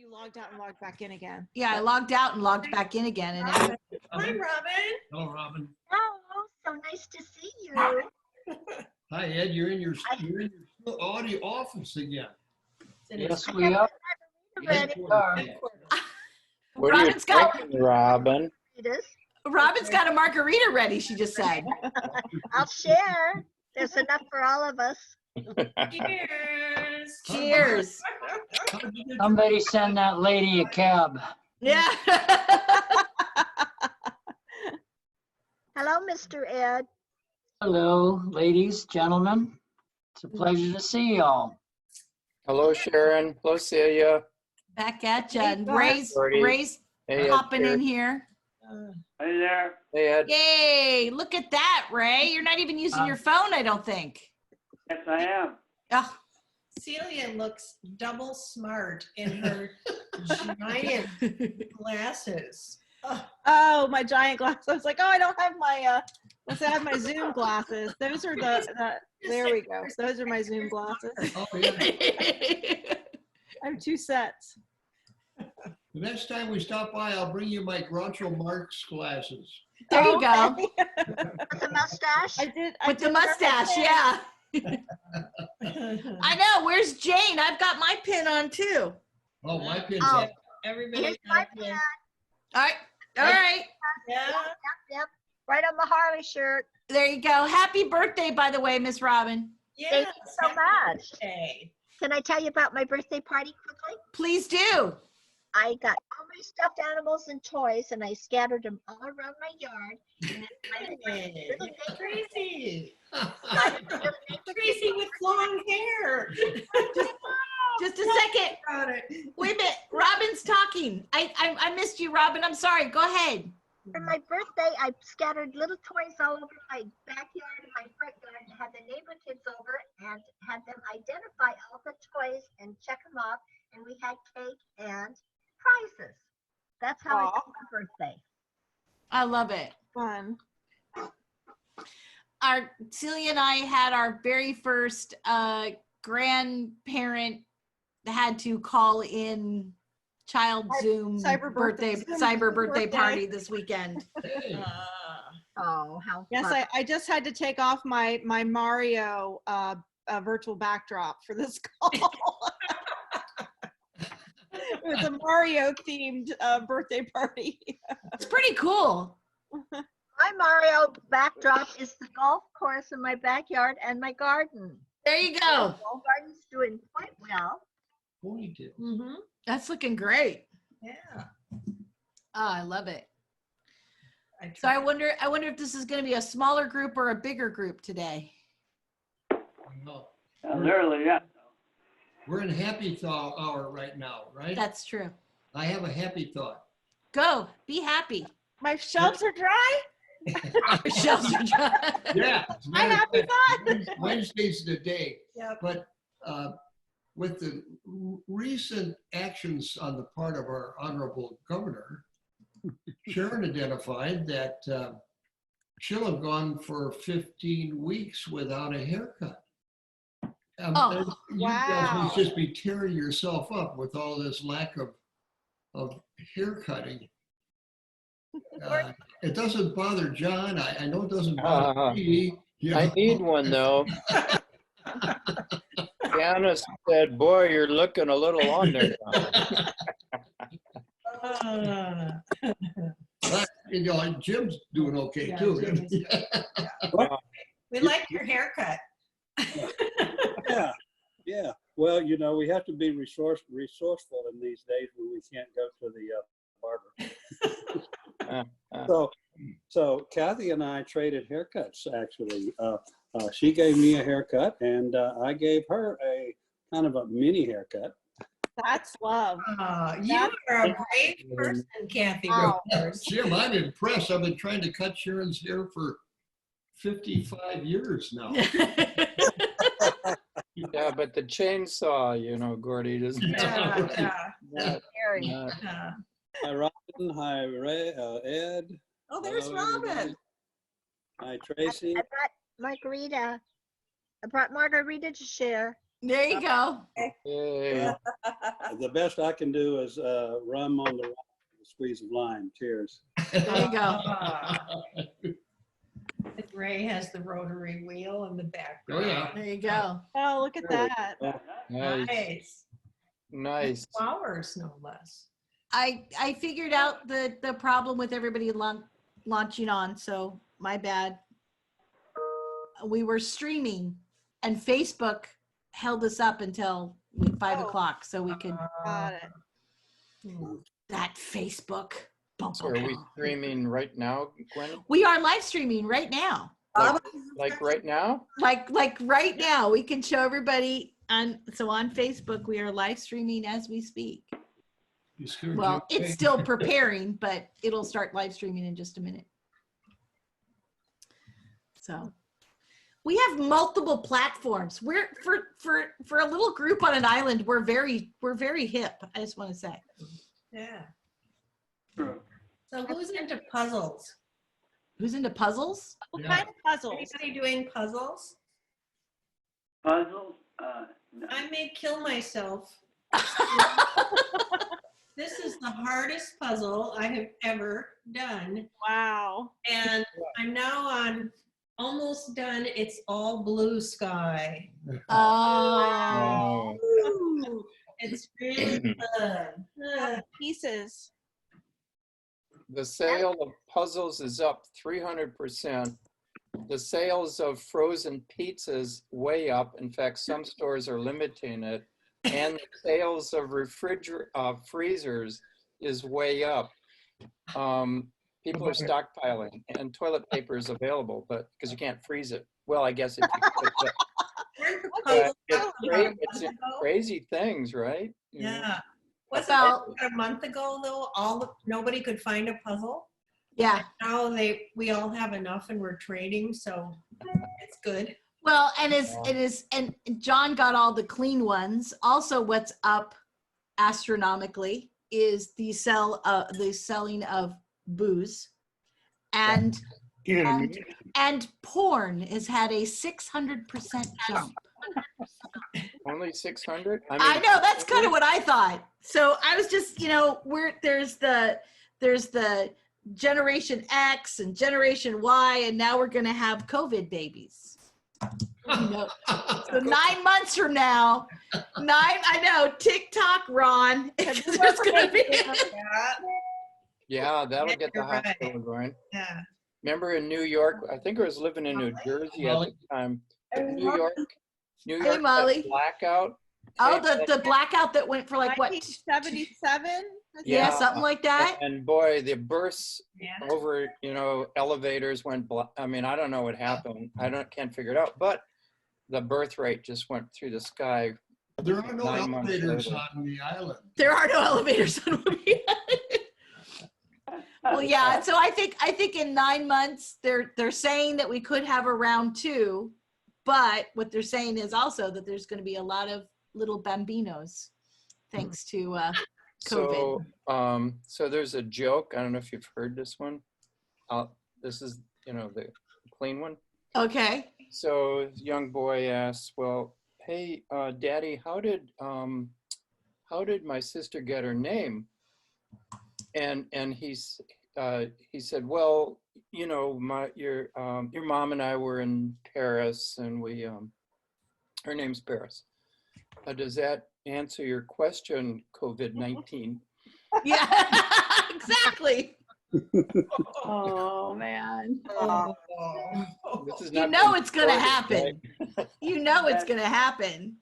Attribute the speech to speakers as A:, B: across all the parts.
A: you logged out and logged back in again.
B: Yeah, I logged out and logged back in again. And
C: Hi, Robin.
D: Hello, Robin.
E: Oh, so nice to see you.
D: Hi, Ed. You're in your audio office again.
F: Yes, we are.
E: Ready?
F: What are you
B: Robin's got
F: drinking, Robin?
E: It is.
B: Robin's got a margarita ready, she just said.
E: I'll share. There's enough for all of us.
C: Cheers.
B: Cheers.
F: Somebody send that lady a cab.
B: Yeah.
E: Hello, Mr. Ed.
F: Hello, ladies, gentlemen. It's a pleasure to see y'all. Hello, Sharon. Hello, Celia.
B: Back at ya. And
A: Hey,
B: Ray's
F: Hey, Ed,
B: popping in
F: here.
B: here.
F: Hey there. Hey, Ed.
B: Yay, look at that, Ray. You're not even using your phone, I don't think.
G: Yes, I am.
B: Oh,
C: Celia looks double smart in her giant glasses.
A: Oh, my giant glasses. I was like, oh, I don't have my, I have my Zoom glasses. Those are there we go. So those are my Zoom glasses.
D: Oh, yeah.
A: I have 2 sets.
D: The next time we stop by, I'll bring you my Groucho Marx glasses.
B: there you go.
E: With the mustache?
A: I did.
B: With the mustache, yeah. I know. Where's Jane? I've got my pin on too.
D: Oh, my pin's
E: Oh.
D: up.
C: Everybody.
E: Here's my pen.
B: All right. All right.
C: Yeah.
E: Yep. Right on the Harley shirt.
B: There you go. Happy birthday, by the way, Miss Robin.
E: Thank you so much.
C: Hey.
E: Can I tell you about my birthday party quickly?
B: Please do.
E: I got all my stuffed animals and toys, and I scattered them all around my yard. And
C: Hey, Tracy.
E: I
C: Tracy with long hair.
B: Just a second.
C: Got it.
B: Wait a minute. Robin's talking. I missed you, Robin. I'm sorry. Go ahead.
E: For my birthday, I scattered little toys all over my backyard and my front yard, and had the neighbor kids over and had them identify all the toys and check them off. And we had cake and prizes. That's how I
A: Aw.
E: did my birthday.
B: I love it.
A: Fun.
B: Celia and I had our very first grandparent had to call in child Zoom
A: Cyber birthday.
B: cyber birthday
A: Birthday.
B: party this weekend.
D: Hey.
E: Oh, how
A: Yes,
E: fun.
A: I just had to take off my Mario virtual backdrop for this call. It was a Mario themed birthday party.
B: It's pretty cool.
E: My Mario backdrop is the golf course in my backyard and my garden.
B: There you go.
E: The garden's doing quite well.
D: Ponytail.
C: Mm-hmm.
B: That's looking great.
C: Yeah.
B: Oh, I love it. So
C: tried.
B: I wonder if this is going to be a smaller group or a bigger group today.
D: No.
G: Literally, yeah.
D: We're in happy thought hour right now, right?
B: That's true.
D: I have a happy thought.
B: Go. Be happy.
A: My shelves are dry.
B: Shelves are dry.
D: Yeah.
A: I happy thought.
D: Wednesday's the day.
C: Yep.
D: But with the recent actions on the part of our honorable governor, Sharon identified that she'll have gone for 15 weeks without a haircut.
B: Oh,
D: you guys
A: wow.
D: must just be tearing yourself up with all this lack of hair cutting. It doesn't bother John. I know it doesn't bother me. You
F: I
D: know?
F: need one, though. Janice said, boy, you're looking a little on there.
D: But, you know, Jim's doing okay
C: Yeah,
D: too.
C: Jim is We like your haircut.
H: Yeah. Well, you know, we have to be resourceful in these days when we can't go to the barber. So Kathy and I traded haircuts, actually. She gave me a haircut, and I gave her a kind of a mini haircut.
A: That's love.
C: You are a brave person, Kathy.
A: Wow.
C: Rogers.
D: Jim, I'm impressed. I've been trying to cut Sharon's hair for 55 years now.
F: Yeah, but the chainsaw, you know, Gordy doesn't.
C: Yeah.
E: Very.
C: Yeah.
H: Hi, Robin. Hi, Ray, Ed.
C: Oh, there's
H: Hello, everybody.
C: Robin.
H: Hi, Tracy.
E: I brought margarita to share.
B: There you go.
F: Yay.
H: The best I can do is rum on the rock with a squeeze of lime. Cheers.
B: There you go.
C: Ray has the rotary wheel in the background.
D: Oh, yeah.
B: There you go.
A: Oh, look at that.
F: Nice.
C: Nice.
F: Nice.
C: Flowers, no less.
B: I figured out the problem with everybody launching on, so my bad. We were streaming and Facebook held us up until 5
A: Oh.
B: o'clock so we could,
A: Got it.
B: that Facebook. Bum,
F: So
B: bum,
F: are we
B: bum.
F: streaming right now, Gwen?
B: We are live streaming right now.
F: Like right now?
B: Like right now, we can show everybody on Facebook, we are live streaming as we speak.
D: You scared
B: Well,
D: Jim
B: it's
D: away.
B: still preparing, but it'll start live streaming in just a minute. So we have multiple platforms. We're for a little group on an island, we're very hip. I just want to say.
C: Yeah.
G: True.
C: So who's into puzzles?
B: Who's into puzzles?
A: What
D: Yeah.
A: kind of puzzles?
C: Anybody doing puzzles?
G: Puzzles? No.
C: I may kill myself. This is the hardest puzzle I have ever done.
A: Wow.
C: And I'm now almost done. It's all blue sky.
B: Oh.
F: Oh.
C: It's really fun.
A: Pieces.
F: The sale of puzzles is up 300%. The sales of frozen pizzas way up. In fact, some stores are limiting it. And the sales of freezers is way up. People are stockpiling, and toilet paper is available, but because you can't freeze it. Well, I guess if you could, but it's crazy things, right? You know?
C: Yeah. Was
B: About-
C: it a month ago though? Nobody could find a puzzle.
B: Yeah.
C: Now we all have enough and we're trading, so it's good.
B: Well, and and John got all the clean ones. Also, what's up astronomically is the selling of booze, and porn has had a 600% jump.
F: Only 600?
B: I know, that's kind of what I thought. So I was just, there's the Generation X and Generation Y, and now we're gonna have COVID babies. So 9 months from now, I know, TikTok, Ron. There's gonna be.
F: Yeah, that'll get the
C: You're right.
F: hospital going.
C: Yeah.
F: Remember in New York, I think I was living in New Jersey at the time. New York
B: Hey,
F: had
B: Molly.
F: blackout.
B: Oh, the blackout that went for like what?
A: 1977?
B: Yeah, something like that.
F: And boy, the bursts
C: Yeah.
F: over, elevators went, I mean, I don't know what happened. Can't figure it out, but the birth rate just went through the sky.
D: There are no
F: 9 months
D: elevators
F: later.
D: on the island.
B: There are no elevators on Whidbey. Well, yeah. So I think in 9 months they're saying that we could have a round 2, but what they're saying is also that there's going to be a lot of little bambinos, thanks to COVID.
F: So there's a joke. I don't know if you've heard this one. This is, the clean one.
B: Okay.
F: So this young boy asks, well, hey, Daddy, how did my sister get her name? And he said, well, your mom and I were in Paris, and her name's Paris. Does that answer your question, COVID-19?
B: Yeah, exactly. Oh man.
F: This is
B: You
F: not
B: know
F: being
B: it's gonna
F: recorded,
B: happen.
F: right?
B: You know it's gonna happen.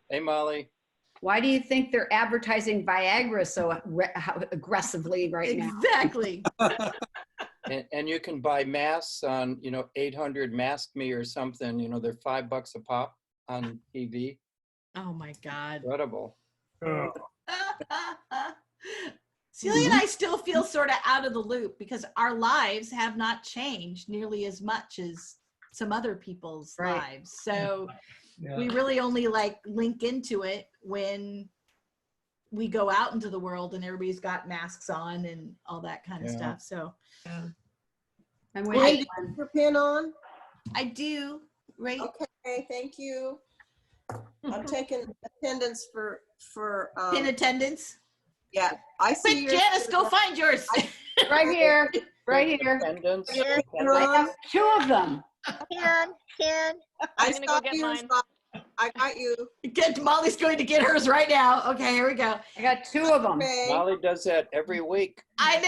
F: Hey, Molly.
I: Why do you think they're advertising Viagra so aggressively right now?
B: Exactly.
F: And you can buy masks on, 800 Mask Me or something. They're $5 a pop on TV.
B: Oh my God.
F: Incredible.
B: Celia and I still feel sort of out of the loop because our lives have not changed nearly as much as some other people's lives. So we really only link into it when we go out into the world and everybody's got masks on and all that kind of stuff. So
I: I'm
J: Ray,
I: with
J: do you have your pin on?
B: I do, right?
J: Okay, thank you. I'm taking attendance for
B: In attendance.
J: yeah, I see
B: Quick,
J: yours.
B: Janice, go find yours.
I: Right here, right here.
F: Attendance.
E: Yes,
I: I have 2 of them.
E: Ken,
J: I
K: I'm gonna go
J: saw
K: get
J: yours,
K: mine.
J: Rob. I got you.
B: Molly's going to get hers right now. Okay, here we go.
I: I got 2 of them.
J: Okay.
F: Molly does that every week.
B: I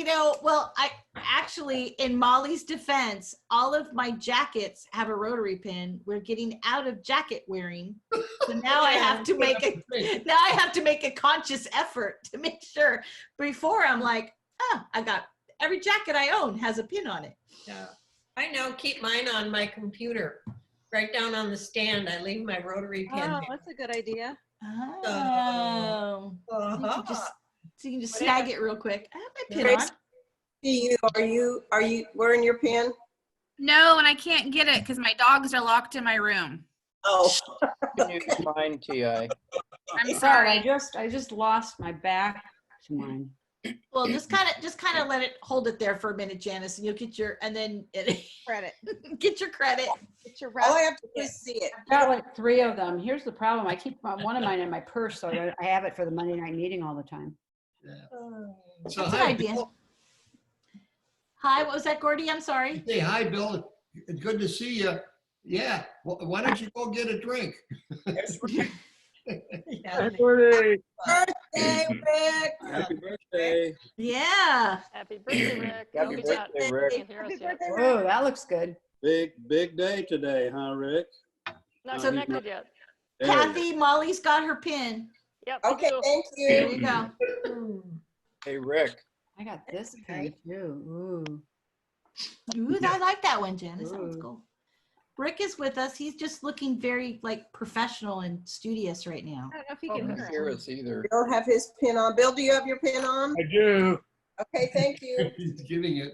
B: know, well, I actually, in Molly's defense, all of my jackets have a Rotary pin. We're getting out of jacket wearing. So now I have to make a conscious effort to make sure. Before I'm like, oh, I got every jacket I own has a pin on it.
C: Yeah. I now keep mine on my computer, right down on the stand. I leave my Rotary pin
A: Oh,
C: there.
A: that's a good idea.
B: Oh. So you can just snag it real quick. I have my pin on.
J: See you. Are you wearing your pin?
L: No, and I can't get it because my dogs are locked in my room.
J: Oh.
F: You can use mine, TI.
L: I'm
I: Sorry,
L: sorry.
I: I just lost my back to mine.
B: Well, just kind of let it hold it there for a minute, Janice, and you'll get your
A: Credit.
B: get your credit.
A: Get your
J: All I
A: rep.
J: have to do is see it.
I: I've got like 3 of them. Here's the problem. I keep one of mine in my purse, so I have it for the Monday night meeting all the time.
D: Yeah. So
B: That's an
D: hi,
B: idea.
D: Bill.
B: Hi, what was that, Gordy? I'm sorry.
D: Hey, hi, Bill. It's good to see you. Yeah. Why don't you go get a drink?
C: Yeah.
H: Birthday.
J: Birthday, Rick.
H: Happy birthday.
B: Yeah.
K: Happy birthday, Rick.
F: Happy
K: Hope he's not-
F: birthday, Rick.
K: can't hear us yet.
I: Oh, that looks good.
H: Big day today, huh, Rick?
K: Not
H: So-
K: connected yet.
H: There you go.
B: Kathy, Molly's got her pin.
K: Yep. me
J: Okay,
K: too.
J: thank
B: There
J: you.
B: you go.
F: Hey, Rick.
I: I got this pin too. Ooh.
B: Ooh, I like that one, Janice. That one's
I: Ooh.
B: cool. Rick is with us. He's just looking very professional and studious right now.
A: I don't know if you
K: Oh,
A: can
F: Can't
A: hear
F: hear
A: us.
F: us either.
J: Bill have his pin on. Bill, do you have your pin on?
M: I do.
J: Okay, thank you.
D: He's giving it.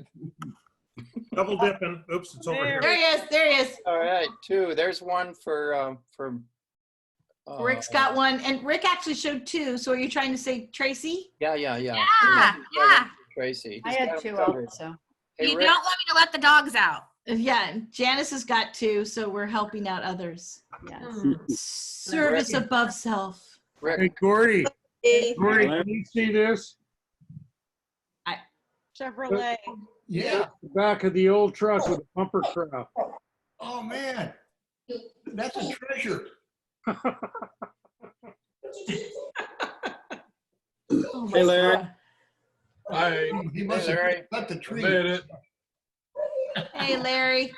M: Double dipping. Oops, it's over
A: There
M: here.
B: There he is. There he is.
F: All right, 2. There's one for
B: Rick's got one, and Rick actually showed 2. So are you trying to say Tracy?
F: Yeah.
L: Yeah.
F: Tracy.
I: I
F: He's
I: had
F: got 'em
I: 2
F: covered.
I: also.
F: Hey,
L: You
F: Rick.
L: don't want me to let the dogs out.
B: Yeah, and Janice has got 2, so we're helping out others.
I: Yes.
B: Service above self.
M: Hey,
F: Rick.
M: Gordy.
J: Hey,
M: Gordy, can you see this?
A: Chevrolet.
D: Yeah.
M: The back of the old truck with a bumper crop.
D: Oh, man. That's a treasure.
B: Oh my
H: Hey, Larry.
B: God.
M: Hi.
D: He must have
F: Larry.
D: cut the
M: I
D: tree.
M: made it.
B: Hey, Larry.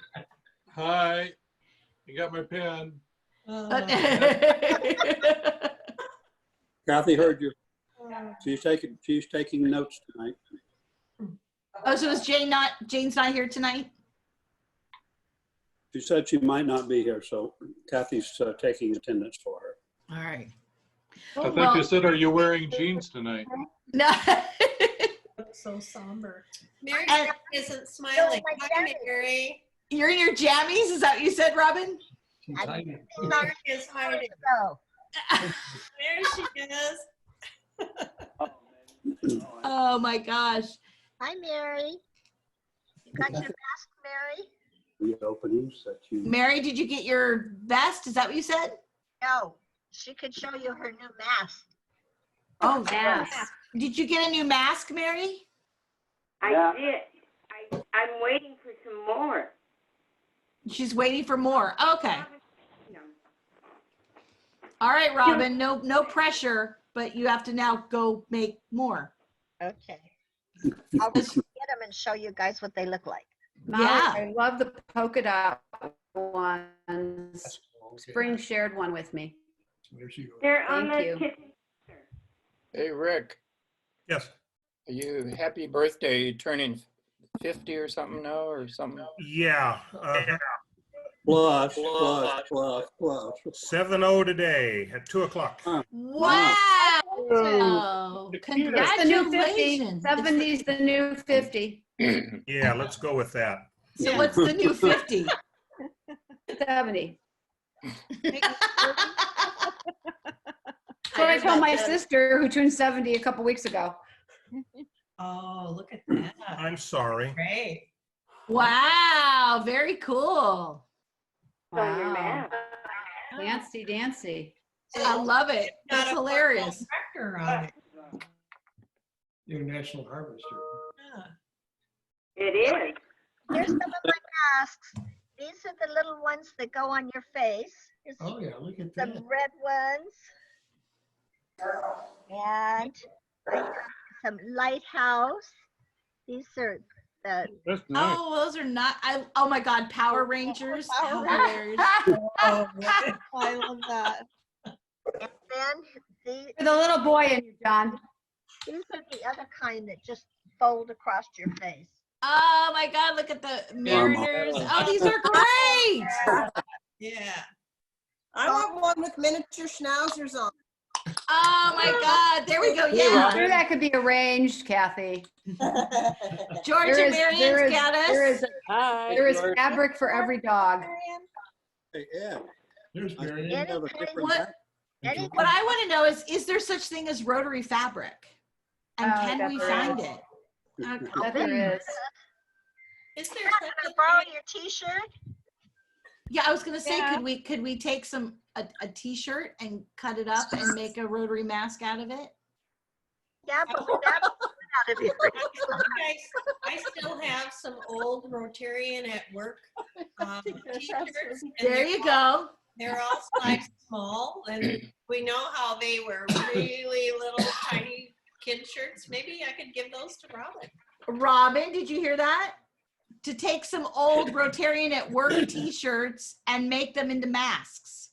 M: Hi. You got my pen.
H: Kathy heard you. She's taking notes tonight.
B: Oh, so is Jane's not here tonight?
H: She said she might not be here, so Kathy's taking attendance for her.
B: All right.
M: I think
B: Well-
M: you said, are you wearing jeans tonight?
B: No.
C: So somber. Mary
B: And-
C: isn't smiling.
E: my
C: Hi,
E: jammies.
C: Mary.
B: You're in your jammies? Is that what you said, Robin?
D: She's
E: I-
D: hiding.
C: Mary is hiding.
E: So,
C: There she is.
B: Oh my gosh.
E: hi, Mary. You got your mask, Mary?
H: The openings that you.
B: Mary, did you get your vest? Is that what you said?
E: No, she could show you her new mask.
B: Oh,
I: Yes.
B: Did you get a new mask, Mary?
G: I did. I'm waiting for some more.
B: She's waiting for more. Okay.
G: No.
B: All right, Robin. No pressure, but you have to now go make more.
E: Okay. I'll get them and show you guys what they look like.
I: Molly,
B: Yeah.
I: I love the polka dot ones.
D: Okay.
I: Spring shared one with me.
D: There she goes.
G: They're on
I: Thank
G: the
I: you.
G: kitchen.
F: Hey, Rick.
M: Yes.
F: Are you happy birthday? You turning 50 or something now or something?
M: Yeah.
H: Plus.
M: 7-0 today at 2:00.
B: Wow.
I: That's the new 50.
B: Congratulations.
I: 70's the new 50.
M: Yeah, let's go with that.
B: So what's the new 50?
I: 70. So I told my sister who turned 70 a couple weeks ago.
C: Oh, look at that.
M: I'm sorry.
C: Great.
B: Wow, very cool.
G: On your
I: Wow.
G: map.
I: Fancy dancy.
B: I love it. That's hilarious.
C: Tractor on it.
D: International Harvester.
C: Yeah.
G: It is.
E: Here's some of my masks. These are the little ones that go on your face. Here's
D: Oh, yeah, look at
E: some
D: that.
E: red ones. And I have some lighthouse. These are the
M: That's nice.
B: Oh, those are not. Oh my God, Power Rangers.
A: Power
B: How
A: Rangers.
B: hilarious.
A: Oh, I love that.
E: and then
I: For the little boy in you, John.
E: these are the other kind that just fold across your face.
B: Oh my God, look at the Mariners. Oh, these are great.
C: Yeah.
J: I want one with miniature schnauzers on.
B: Oh my God, there we go.
I: I'm
B: Yeah.
I: sure that could be arranged, Kathy.
B: George and Marion's got us.
I: There is fabric for every dog.
H: Hey, Ed,
D: There's
H: I
D: Marion.
H: think you have a different
B: What-
H: back.
B: What I want to know is there such thing as Rotary fabric? And
I: Oh,
B: can we
I: there
B: find
I: is.
B: it?
I: That there is.
C: Is there
E: Can
C: such
E: I
C: a
E: borrow
C: thing?
E: your T-shirt?
B: Yeah, I was gonna say,
A: Yeah.
B: could we take a T-shirt and cut it up and make a Rotary mask out of it?
E: Yeah, but we'd have to put it out of your
C: I still have some old Rotarian at work t-shirts. and
B: There
C: they're
B: you
C: all-
B: go.
C: They're all size small, and we know how they were really little tiny kid shirts. Maybe I could give those to Robin.
B: Robin, did you hear that? To take some old Rotarian at work T-shirts and make them into masks.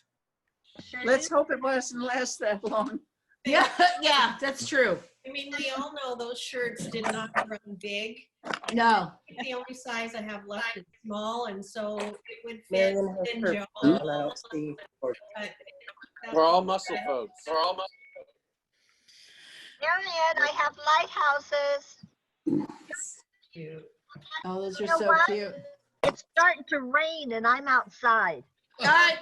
N: Let's hope it doesn't last that long.
B: Yeah, yeah, that's true.
C: I mean, we all know those shirts did not run big.
B: No.
C: The only size I have left is small, and so it would fit
J: Marion has
C: in
J: her
C: Joe.
J: phone out, Steve.
F: We're all muscle folks. We're all muscle.
E: Marion, I have lighthouses.
C: Cute.
B: Oh, those are
E: You know
B: so
E: what?
B: cute.
E: It's starting to rain and I'm outside.
A: Might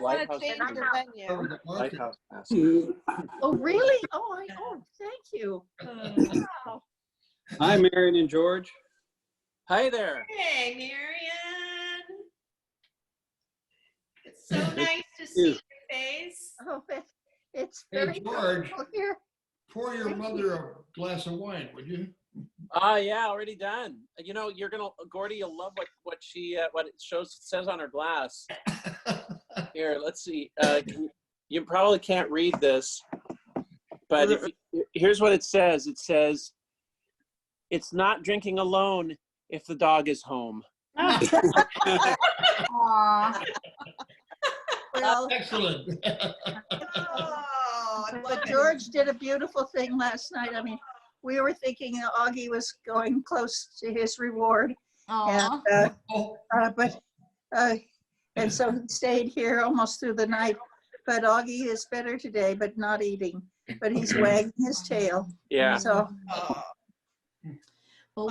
A: want to
F: Lighthouse
A: change
E: mask.
A: your venue.
D: Over the market.
F: Lighthouse mask.
N: Oh, really? Oh, thank you. Wow.
H: Hi, Marion and George.
F: Hi there.
C: Hey, Marion. It's so nice to see
H: you.
C: your face.
N: Oh, it's
D: Hey,
N: very
D: George,
N: beautiful here.
D: pour your mother a glass of wine, would you?
O: Yeah, already done. You know, Gordy, you'll love what it says on her glass. Here, let's see. You probably can't read this, but here's what it says. It says, "It's not drinking alone if the dog is home."
I: Aw.
N: Well,
D: Excellent.
N: but George did a beautiful thing last night. I mean, we were thinking Augie was going close to his reward.
B: Aw.
N: And so he stayed here almost through the night. But Augie is better today, but not eating. But he's wagging his tail.
O: Yeah.
N: So
B: Well,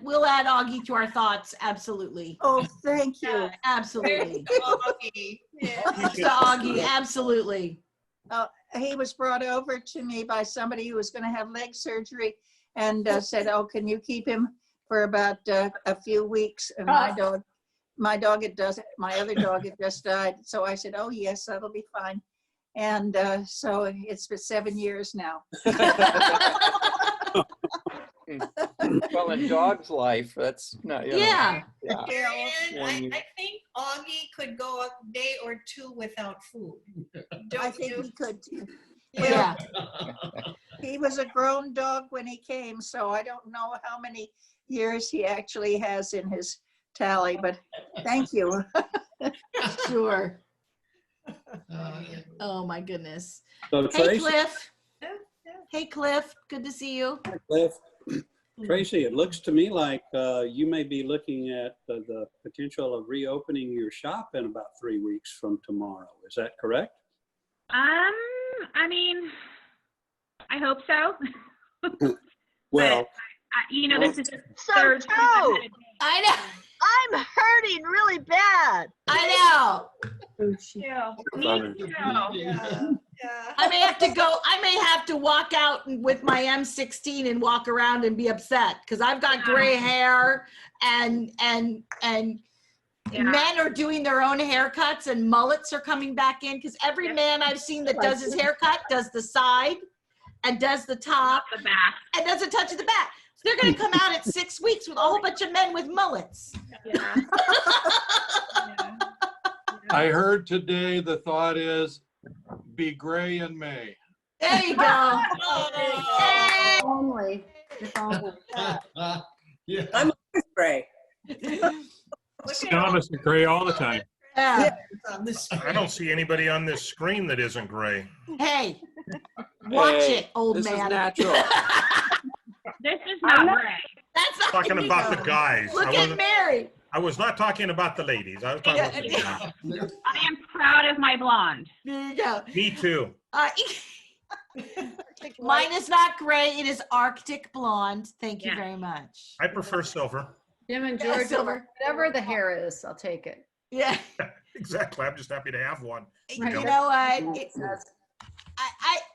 B: we'll add Augie to our thoughts. Absolutely.
N: oh, thank you.
B: Absolutely.
C: Augie. Yeah.
B: Thanks to Augie. Absolutely.
N: He was brought over to me by somebody who was going to have leg surgery, and said, "Oh, can you keep him for about a few weeks?" And my other dog had just died. So I said, "Oh yes, that'll be fine." And so it's been 7 years now.
F: Well, in dog's life, that's not, you know,
B: Yeah.
F: yeah.
C: Marion, I think Augie could go a day or two without food.
N: I think he could too.
B: Yeah.
N: He was a grown dog when he came, so I don't know how many years he actually has in his tally, but thank you.
B: Sure. Oh my goodness.
H: So
B: Hey,
H: Tracy,
B: Cliff. Hey, Cliff. Good to see you.
H: Cliff, Tracy, it looks to me like you may be looking at the potential of reopening your shop in about 3 weeks from tomorrow. Is that correct?
L: I mean, I hope so.
H: Well,
L: You know, this is the
E: So
L: third
E: true.
L: time I've had a day.
B: I know.
E: I'm hurting really bad.
B: I know.
L: Me too.
B: I may have to go. I may have to walk out with my M16 and walk around and be upset because I've got gray hair and men are doing their own haircuts and mullets are coming back in because every man I've seen that does his haircut does the side and does the top
L: The back.
B: and doesn't touch the back. So they're going to come out at 6 weeks with a whole bunch of men with mullets.
L: Yeah.
M: I heard today the thought is be gray in May.
B: There you go. Hey.
I: Only. If only.
D: Yeah.
J: I'm always gray.
P: Thomas is gray all the time.
B: Yeah.
P: I don't see anybody on this screen that isn't gray.
B: Hey, watch
O: Hey,
B: it, old
O: this
B: man.
O: is natural.
L: This is not gray.
B: That's not
P: Talking about the guys.
B: Look at Mary.
P: I was not talking about the ladies. I was talking about the guys.
L: I am proud of my blonde.
B: There you go.
P: Me too.
B: Mine is not gray. It is Arctic blonde. Thank you
L: Yeah.
B: very much.
P: I prefer silver.
I: Jim and
B: Yeah,
I: George,
B: silver.
I: whatever the hair is, I'll take it.
B: Yeah.
P: Exactly. I'm just happy to have one.
B: You know what? I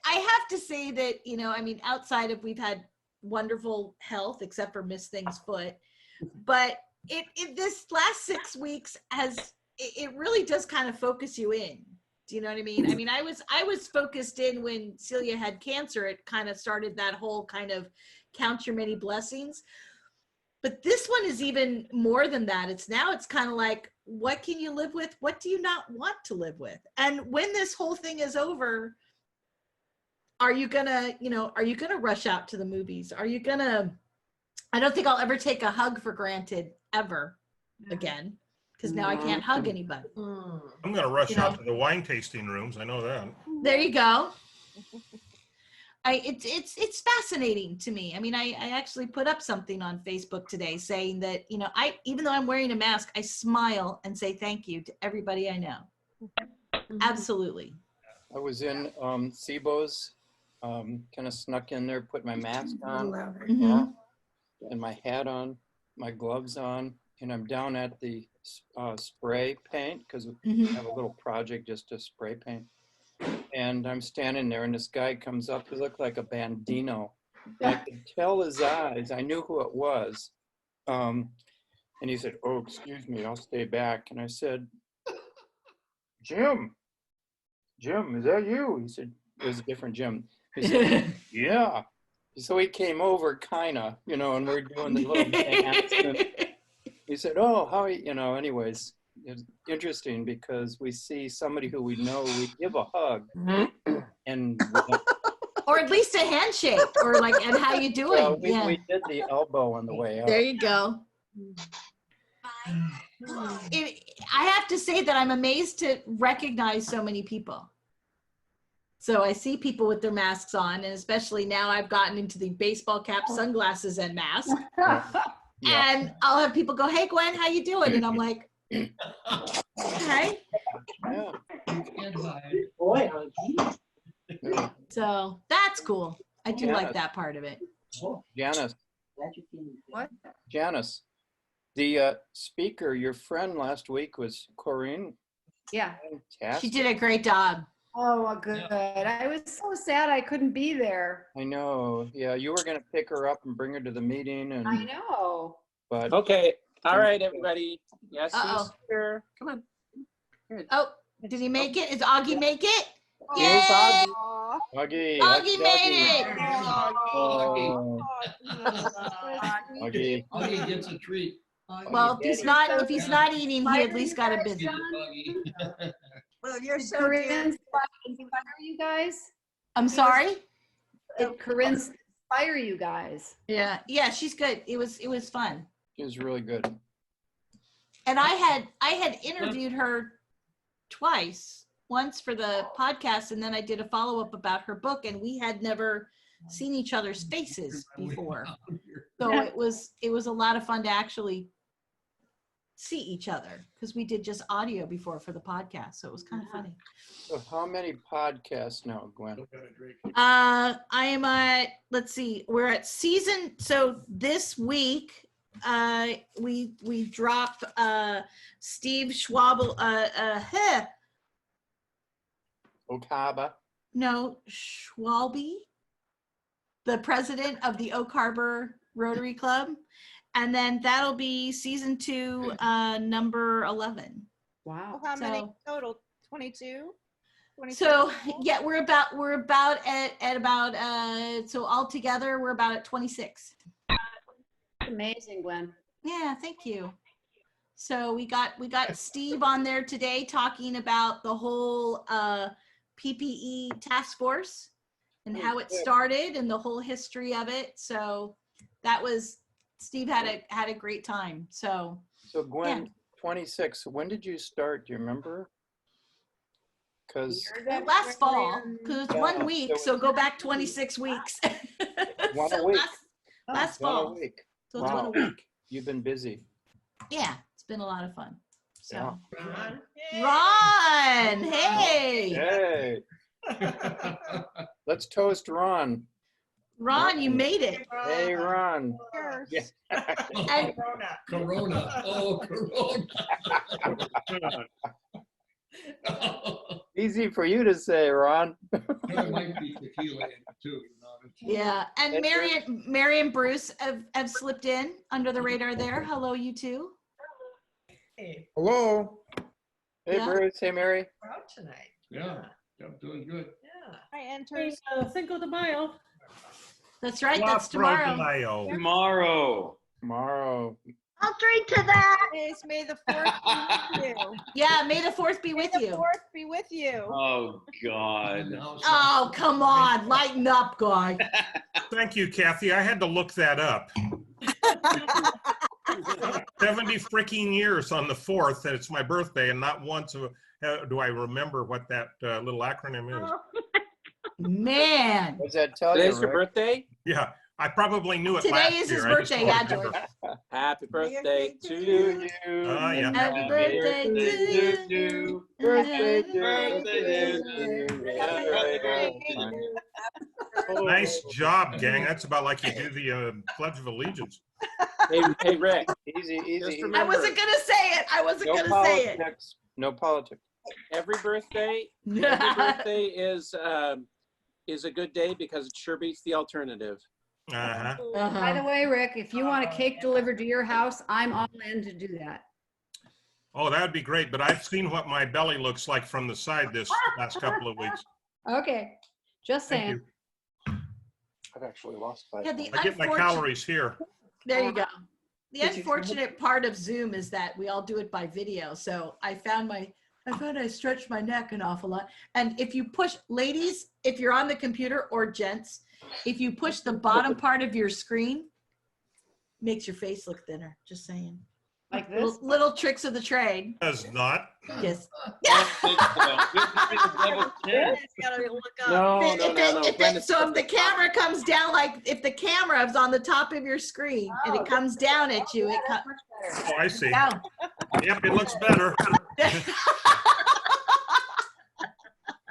B: have to say that, you know, I mean, outside of we've had wonderful health, except for Miss Thing's foot, but it this last 6 weeks it really does kind of focus you in. Do you know what I mean? I mean, I was focused in when Celia had cancer. It kind of started that whole kind of count your many blessings. But this one is even more than that. It's kind of like, what can you live with? What do you not want to live with? And when this whole thing is over, are you gonna rush out to the movies? I don't think I'll ever take a hug for granted ever again, because now I can't hug anybody.
P: I'm going to rush out to the wine tasting rooms. I know that.
B: There you go. It's fascinating to me. I mean, I actually put up something on Facebook today saying that, you know, even though I'm wearing a mask, I smile and say thank you to everybody I know. Absolutely.
F: I was in SIBO's, kind of snuck in there, put my mask on,
B: Mhm.
F: and my hat on, my gloves on, and I'm down at the spray paint because we have a little project just to spray paint. And I'm standing there, and this guy comes up. He looked like a Bandino. And I could tell his eyes. I knew who it was. And he said, "Oh, excuse me, I'll stay back." And I said, Jim, is that you?" He said, it was a different Jim. He said, "Yeah." So he came over, kind of, you know, and we're doing the little dance. And he said, "Oh, how are you?" You know, anyways. It's interesting because we see somebody who we know, we give a hug, and
B: or at least a handshake, or like, "And how you doing?"
F: Well,
B: yeah.
F: we did the elbow on the way up.
B: There you go. I have to say that I'm amazed to recognize so many people. So I see people with their masks on, and especially now I've gotten into the baseball cap, sunglasses, and mask. And I'll have people go, "Hey, Gwen, how you doing?" And I'm like, "Okay." So that's cool. I do like that part of it.
F: Janice.
I: What?
F: Janice. The speaker, your friend last week was Corinne.
I: Yeah.
F: Fantastic.
B: She did a great job.
I: Oh, well, good. I was so sad I couldn't be there.
F: I know. Yeah, you were going to pick her up and bring her to the meeting. And
I: I know.
F: But
O: Okay. All right, everybody. Yes,
B: Uh-oh.
O: here. Come on. Good.
B: Oh, did he make it? Is Augie make it?
O: Here's
B: Yay!
F: Augie.
B: Augie made it.
F: Oh. Augie.
D: Augie gets a treat.
B: Well, if he's not eating, he at least got a biscuit.
N: Well, you're so
I: Corinne
N: cute.
I: inspire you guys?
B: I'm sorry?
I: Did Corinne inspire you guys?
B: Yeah, she's good. It was fun.
F: It was really good.
B: And I had interviewed her twice, once for the podcast, and then I did a follow-up about her book, and we had never seen each other's faces before. So it was a lot of fun to actually see each other, because we did just audio before for the podcast, so it was kind of funny.
F: So how many podcasts now, Gwen?
B: I am at, let's see, we're at season, so this week we dropped Steve Schwabel,
F: Okaba.
B: no, Schwalbe, the president of the Oak Harbor Rotary Club. And then that'll be season 2, number 11.
I: Wow.
A: How many
B: So-
A: total? 22? 22?
B: So yeah, we're about at about so altogether we're about at 26.
I: Amazing, Gwen.
B: Yeah, thank you. So we got Steve on there today talking about the whole PPE task force and how it started and the whole history of it. So that was Steve had a great time. So
F: Gwen, 26, when did you start? Do you remember? Because
B: last fall, because it's
F: Yeah,
B: 1 week,
F: so
B: so go back 26 weeks.
F: one
B: So
F: a week.
B: last
F: One a
B: fall.
F: week.
B: So it's 1 a
F: Wow.
B: week.
F: You've been busy.
B: Yeah, it's been a lot of fun. So
F: Yeah.
B: Ron, hey.
F: Hey. Let's toast Ron.
B: Ron, you made it.
F: Hey, Ron.
A: Cheers.
B: And
D: Corona. Oh, Corona.
F: Easy for you to say, Ron.
D: There might be tequila in it too.
B: yeah, and Mary and Bruce have slipped in under the radar there. Hello, you two.
F: Hello. Hey,
B: Yeah.
F: Bruce. Hey, Mary.
C: We're out tonight.
D: Yeah, I'm doing good.
C: Yeah.
A: Hi, enters.
K: Cinco de Mayo.
B: That's right. That's tomorrow.
P: Tomorrow.
F: Tomorrow.
E: I'll drink to that.
A: Yes, may the 4th be with you.
B: Yeah, may the 4th be with
A: May the
B: you.
A: 4th be with you.
Q: Oh, God.
B: Oh, come on. Lighten up, guy.
P: Thank you, Kathy. I had to look that up. 70 freaking years on the 4th, and it's my birthday, and not once do I remember what that little acronym is.
B: Man.
F: What's that tell you?
O: Today's your
F: Rick?
O: birthday?
P: Yeah, I probably knew it
B: Today
P: last
B: is his
P: year. I just
B: birthday,
P: don't
B: yeah,
P: remember.
B: George.
O: Happy birthday to you.
P: Oh, yeah.
B: Happy birthday to you.
F: Birthday
P: Nice job, gang. That's about like you do the Pledge of Allegiance.
O: Hey, Rick.
F: Easy,
O: Just
F: easy.
O: remember,
B: I wasn't going to say it. I wasn't
F: No
B: going to say it.
F: politics. No politics.
O: every birthday is a good day because it sure beats the alternative.
P: Uh-huh.
I: By the way, Rick, if you want a cake delivered to your house, I'm all in to do that.
P: Oh, that would be great, but I've seen what my belly looks like from the side this last couple of weeks.
I: Okay, just
P: Thank
I: saying.
P: you.
F: I've actually lost 5
B: Yeah,
F: pounds.
P: I get my calories here.
B: There you go. The
N: Did you-
B: unfortunate part of Zoom is that we all do it by video. So I found I stretched my neck an awful lot. And if you push, ladies, if you're on the computer, or gents, if you push the bottom part of your screen, makes your face look thinner. Just saying.
I: Like this?
B: Little tricks of the trade.
P: Does not.
B: Yes.
O: No.
B: So if the camera comes down, like if the camera is on the top of your screen and it comes down at you, it comes.
P: Oh, I see.
B: Down.
P: Yep, it looks better.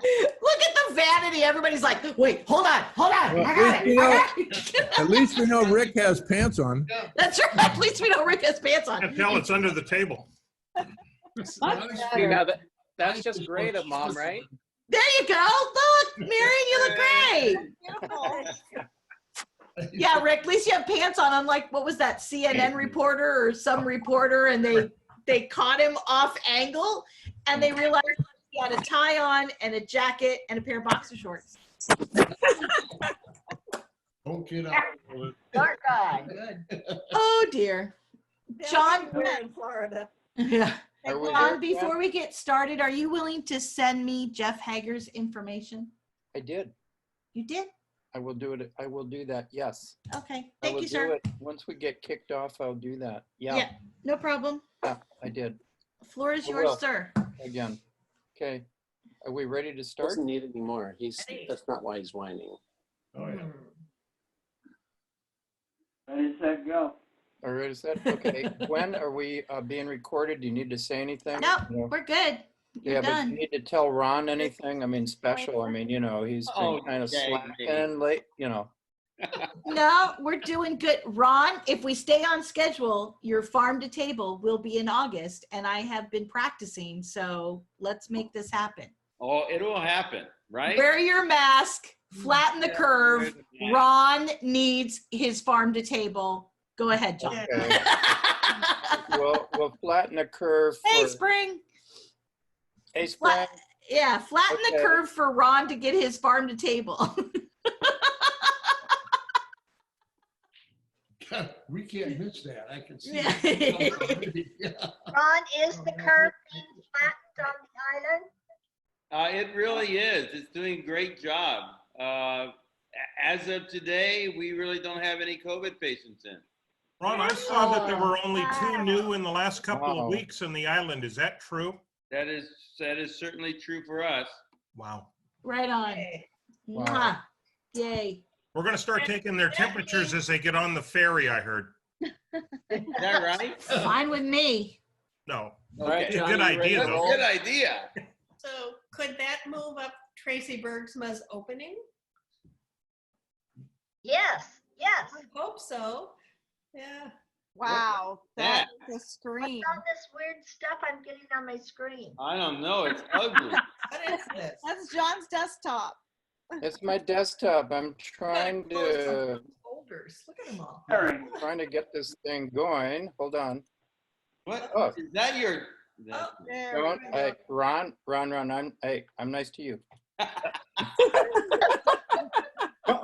B: Look at the vanity. Everybody's like, wait, hold on.
R: Well,
B: I got it.
R: at least we know Rick has pants on.
B: That's right. At least we know Rick has pants on.
P: I can tell it's under the table.
O: See, now that's just great of Mom, right?
B: There you go. Look, Marion, you look great. Yeah, Rick, at least you have pants on. Unlike, what was that, CNN reporter or some reporter, and they caught him off angle, and they realized he had a tie on and a jacket and a pair of boxer shorts.
D: Don't get out.
E: Dark guy.
B: Oh dear. John,
C: We're in Florida.
B: yeah.
F: Are we
B: John,
F: there,
B: before
F: Jen?
B: we get started, are you willing to send me Jeff Hager's information?
F: I did.
B: You did?
F: I will do it. I will do that. Yes.
B: Okay.
F: I
B: Thank
F: will
B: you,
F: do
B: sir.
F: it. Once we get kicked off, I'll do that. Yeah.
B: Yeah, no problem.
F: Yeah, I did.
B: The floor is
F: I
B: yours,
F: will.
B: sir.
F: Again. Okay. Are we ready to start?
O: Doesn't need it anymore. That's not why he's whining.
D: Oh, yeah.
G: Ready, set, go.
F: All right, is that okay? Gwen, are we being recorded? Do you need to say anything?
B: No,
F: No.
B: we're good. You're
F: Yeah, but
B: done.
F: you need to tell Ron anything? I mean, special. I mean, he's been
Q: Oh,
F: kind of
Q: dang
F: slacking late,
B: No, we're doing good. Ron, if we stay on schedule, your farm to table will be in August, and I have been practicing, so let's make this happen.
Q: Oh, it will happen, right?
B: Wear your mask, flatten the curve.
Q: Yeah.
B: Ron needs his farm to table Go ahead, John.
F: Okay. We'll flatten the curve.
B: Hey,
F: for-
B: Spring.
F: Hey, Spring.
B: Yeah, flatten the
F: Okay.
B: curve for Ron to get his farm to table.
D: We can't miss that. I can see.
B: Yeah.
E: Ron, is the curve being flattened on the island?
Q: It really is. It's doing a great job. As of today, we really don't have any COVID patients in.
P: Ron, I saw that there were only 2 new in the last couple
F: Wow.
P: of weeks in the island. Is that true?
Q: That is certainly true for us.
P: Wow.
B: Right on.
F: Wow.
B: Mwah. Yay.
P: We're going to start taking their temperatures as they get on the ferry, I heard.
Q: Is that right?
B: Fine with me.
P: No.
O: right,
P: It's a
O: John,
P: good
O: you ready
P: idea,
O: to
P: though.
O: roll?
Q: Good idea.
C: So could that move up Tracy Bergsma's opening?
E: Yes, yes.
C: I hope so. Yeah.
A: Wow,
Q: Yeah.
A: that's a screen.
E: What's all this weird stuff I'm getting on my screen?
Q: I don't know. It's ugly.
C: What is this?
A: That's John's desktop.
F: It's my desktop. I'm trying to
C: Folders. Look at them all.
F: trying to get this thing going. Hold on.
Q: What?
F: Oh.
Q: Is that your?
C: Oh, there
F: Don't,
C: we go.
F: Ron, I'm nice to you.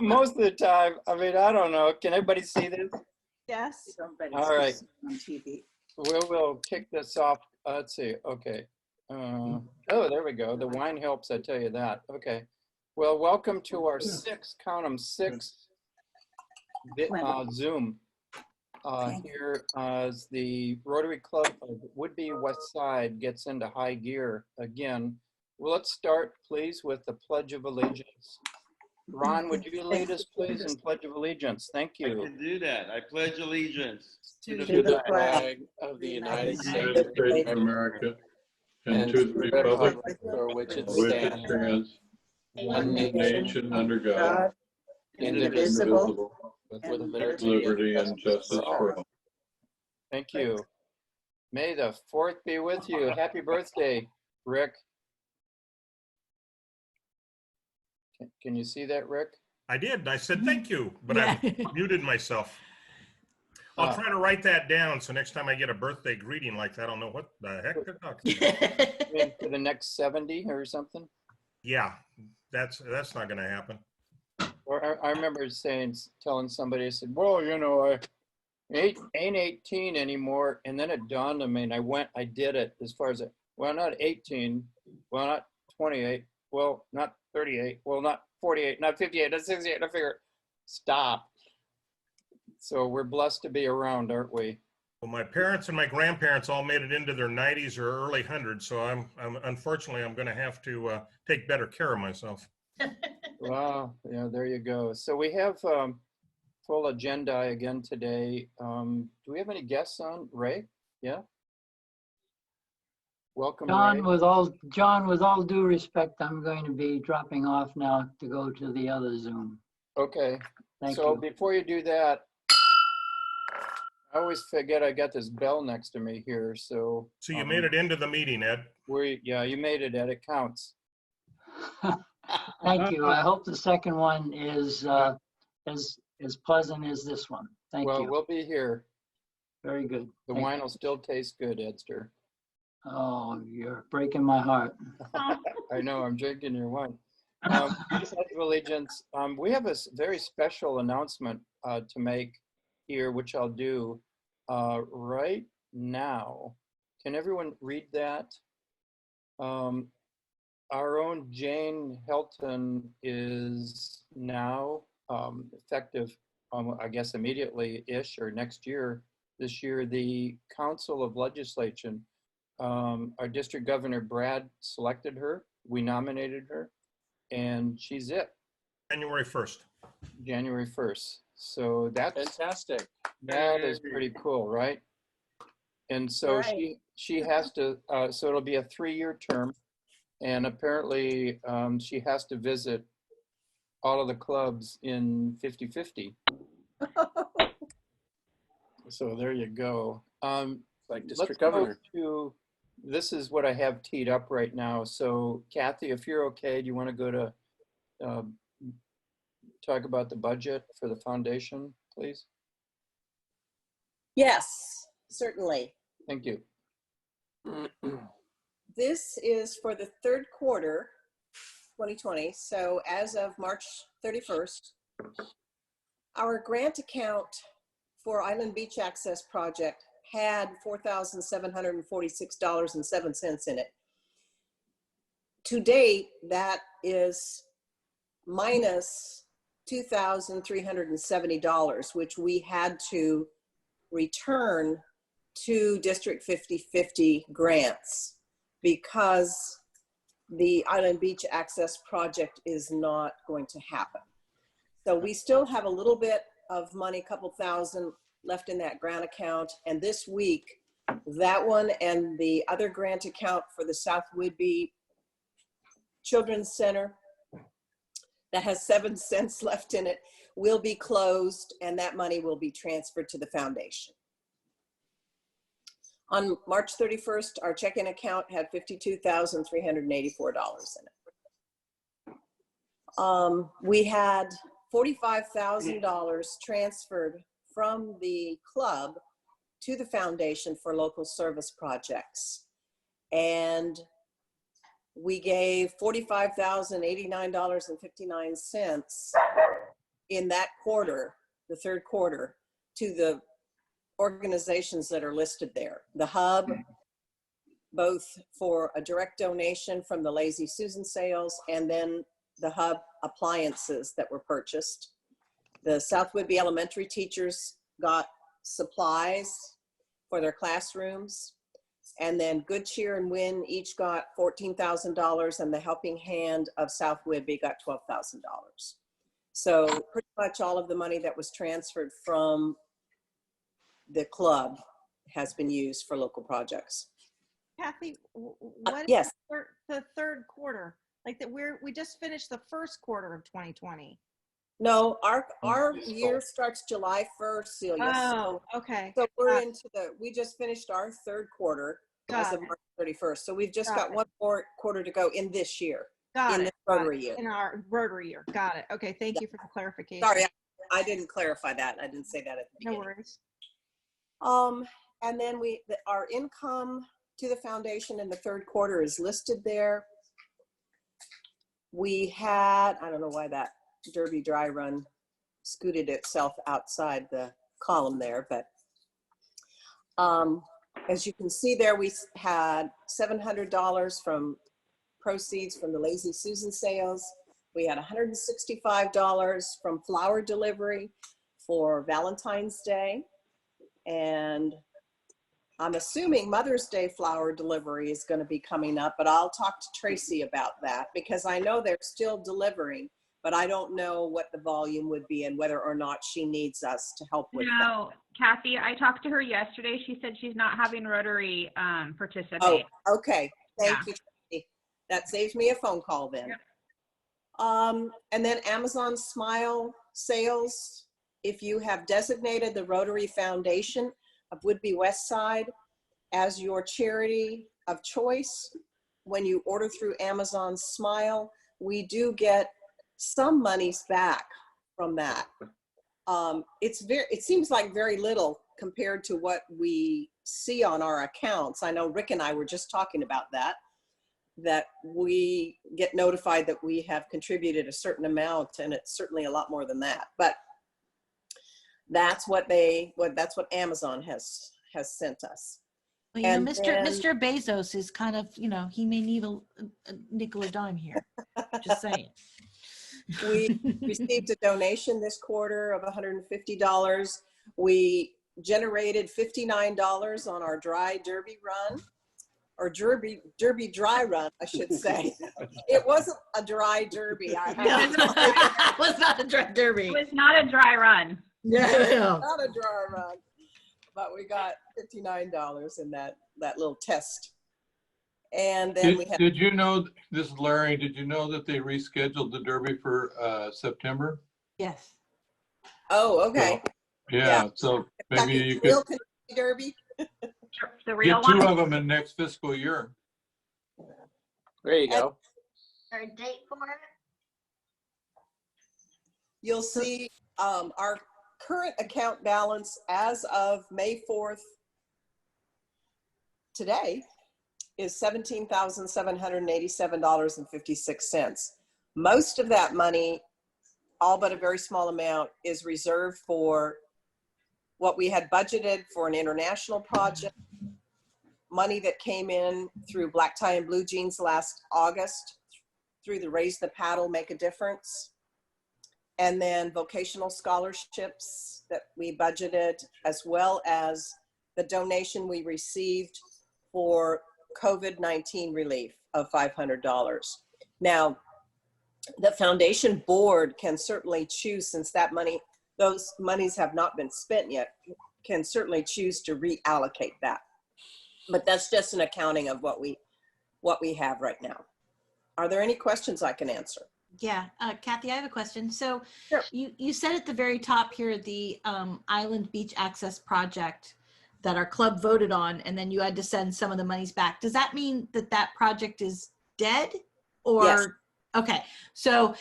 F: Most of the time, I mean, I don't know. Can everybody see this?
A: Yes.
F: All right.
N: On TV.
F: We'll kick this off. Let's see. Okay. Oh, there we go. The wine helps, I tell you that. Okay. Well, welcome to our count 'em, six Zoom here as the Rotary Club of Whidbey Westside gets into high gear again. Well, let's start, please, with the Pledge of Allegiance. Ron, would you lead us, please, in Pledge of Allegiance? Thank
Q: I
F: you.
Q: can do that. I pledge allegiance
O: To the flag of the United States
R: States of America, and to the republic
O: for which it
R: for which it
O: stands,
R: stands,
O: one
R: one
O: nation,
R: nation under God,
O: indivisible,
R: indivisible,
O: with
R: liberty and justice for all.
F: Thank you. May the 4th be with you. Happy birthday, Rick. Can you see that, Rick?
P: I did. I said thank you, but
B: Yeah.
P: I muted myself. I'll try to write that down so next time I get a birthday greeting like that, I'll know what the heck they're talking about.
F: Maybe for the next 70 or something?
P: Yeah, that's not going to happen.
F: Or I remember telling somebody, I said, well, you know, I ain't 18 anymore. And then it dawned on me, and I did it as far as, well, not 18, well, not 28, well, not 38, well, not 48, not 58, not 68. I figure, stop. So we're blessed to be around, aren't we?
P: Well, my parents and my grandparents all made it into their 90s or early 100s, so I'm unfortunately I'm going to have to take better care of myself.
F: Wow, yeah, there you go. So we have full agenda again today. Do we have any guests on? Ray? Yeah? Welcome, Ray.
S: John, with all due respect, I'm going to be dropping off now to go to the other Zoom.
F: Okay.
S: Thank
F: So
S: you.
F: before you do that, I always forget I got this bell next to me here, so.
P: So you made it into the meeting, Ed.
F: Yeah, you made it, Ed. It counts.
S: Thank you. I hope the second one is as pleasant as this one. Thank
F: Well,
S: you.
F: we'll be here.
S: Very good.
F: The
S: Thank
F: wine
S: you.
F: will still taste good, Edster.
S: Oh, you're breaking my heart.
F: I know, I'm drinking your wine. Pledge of Allegiance. We have a very special announcement to make here, which I'll do right now. Can everyone read that? Our own Jane Helton is now effective, I guess immediately-ish or next year, this year, the Council of Legislation. Our district governor, Brad, selected her. We nominated her, and she's it.
P: January 1st.
F: January 1st. So that's
O: fantastic.
F: That is pretty cool, right? And so
B: Right.
F: she has to, so it'll be a 3-year term. And apparently she has to visit all of the clubs in 50-50. So there you go.
O: Like
F: Let's
O: district
F: go
O: governor.
F: to, this is what I have teed up right now. So Kathy, if you're okay, do you want to go to talk about the budget for the foundation, please?
J: Yes, certainly.
F: Thank you.
J: This is for the third quarter, 2020. So as of March 31st, our grant account for Island Beach Access Project had $4,746.07 in it. To date, that is minus $2,370, which we had to return to District 50/50 grants because the Island Beach Access Project is not going to happen. So we still have a little bit of money, a couple thousand left in that grant account. And this week, that one and the other grant account for the South Whidbey Children's Center that has 7 cents left in it will be closed, and that money will be transferred to the foundation. On March 31st, our checking account had $52,384 in it. We had $45,000 transferred from the club to the foundation for local service projects. And we gave $45,089.59 in that quarter, the third quarter, to the organizations that are listed there. The Hub, both for a direct donation from the Lazy Susan sales, and then the Hub appliances that were purchased. The South Whidbey elementary teachers got supplies for their classrooms. And then Good Cheer and Win each got $14,000, and the Helping Hand of South Whidbey got $12,000. So pretty much all of the money that was transferred from the club has been used for local projects.
A: Kathy, what is
J: yes.
A: the third quarter? Like that we just finished the first quarter of 2020.
J: No, our year starts July 1st, Celia.
A: Oh, okay.
J: So we're into we just finished our third quarter as of March 31st. So we've just got one more quarter to go in this year. In the Rotary year.
A: In our Rotary year. Got it. Okay. Thank you for the clarification.
J: Sorry, I didn't clarify that. I didn't say that at the beginning.
A: No worries.
J: And then our income to the foundation in the third quarter is listed there. We had, I don't know why that Derby dry run scooted itself outside the column there, but as you can see there, we had $700 from proceeds from the Lazy Susan sales. We had $165 from flower delivery for Valentine's Day. And I'm assuming Mother's Day flower delivery is going to be coming up, but I'll talk to Tracy about that because I know they're still delivering, but I don't know what the volume would be and whether or not she needs us to help with
L: No, Kathy, I talked to her yesterday. She said she's not having Rotary participate.
J: Oh, okay. Thank you, Tracy. That saves me a phone call then. Yep. And then Amazon Smile sales. If you have designated the Rotary Foundation of Whidbey Westside as your charity of choice, when you order through Amazon Smile, we do get some monies back from that. It seems like very little compared to what we see on our accounts. I know Rick and I were just talking about that we get notified that we have contributed a certain amount, and it's certainly a lot more than that. But that's what Amazon has sent us.
B: Well, you know, Mr. Bezos is kind of, he may need a nickel or dime here. Just saying.
J: We received a donation this quarter of $150. We generated $59 on our dry derby run, or derby dry run, I should say. It wasn't a dry derby.
B: It was not a dry derby.
L: It was not a dry run.
J: Yeah. Not a dry run. But we got $59 in that little test. And then
R: did you know, this is Larry, did you know that they rescheduled the Derby for September?
B: Yes.
J: Oh, okay.
R: So, yeah, so maybe you could
J: real Derby.
L: The real
R: get two
L: one.
R: of them in next fiscal year.
F: There you go.
E: Or a date for it?
J: You'll see our current account balance as of May 4th today is $17,787.56. Most of that money, all but a very small amount, is reserved for what we had budgeted for an international project, money that came in through Black Tie and Blue Jeans last August, through the Raise the Paddle, Make a Difference, and then vocational scholarships that we budgeted, as well as the donation we received for COVID-19 relief of $500. Now, the foundation board can certainly choose, since that money, those monies have not been spent yet, can certainly choose to reallocate that. But that's just an accounting of what we have right now. Are there any questions I can answer?
B: Yeah, Kathy, I have a question. So you said at the very top here, the Island Beach Access Project that our club voted on, and then you had to send some of the monies back. Does that mean that that project is dead? Or,
J: yes.
B: Okay, so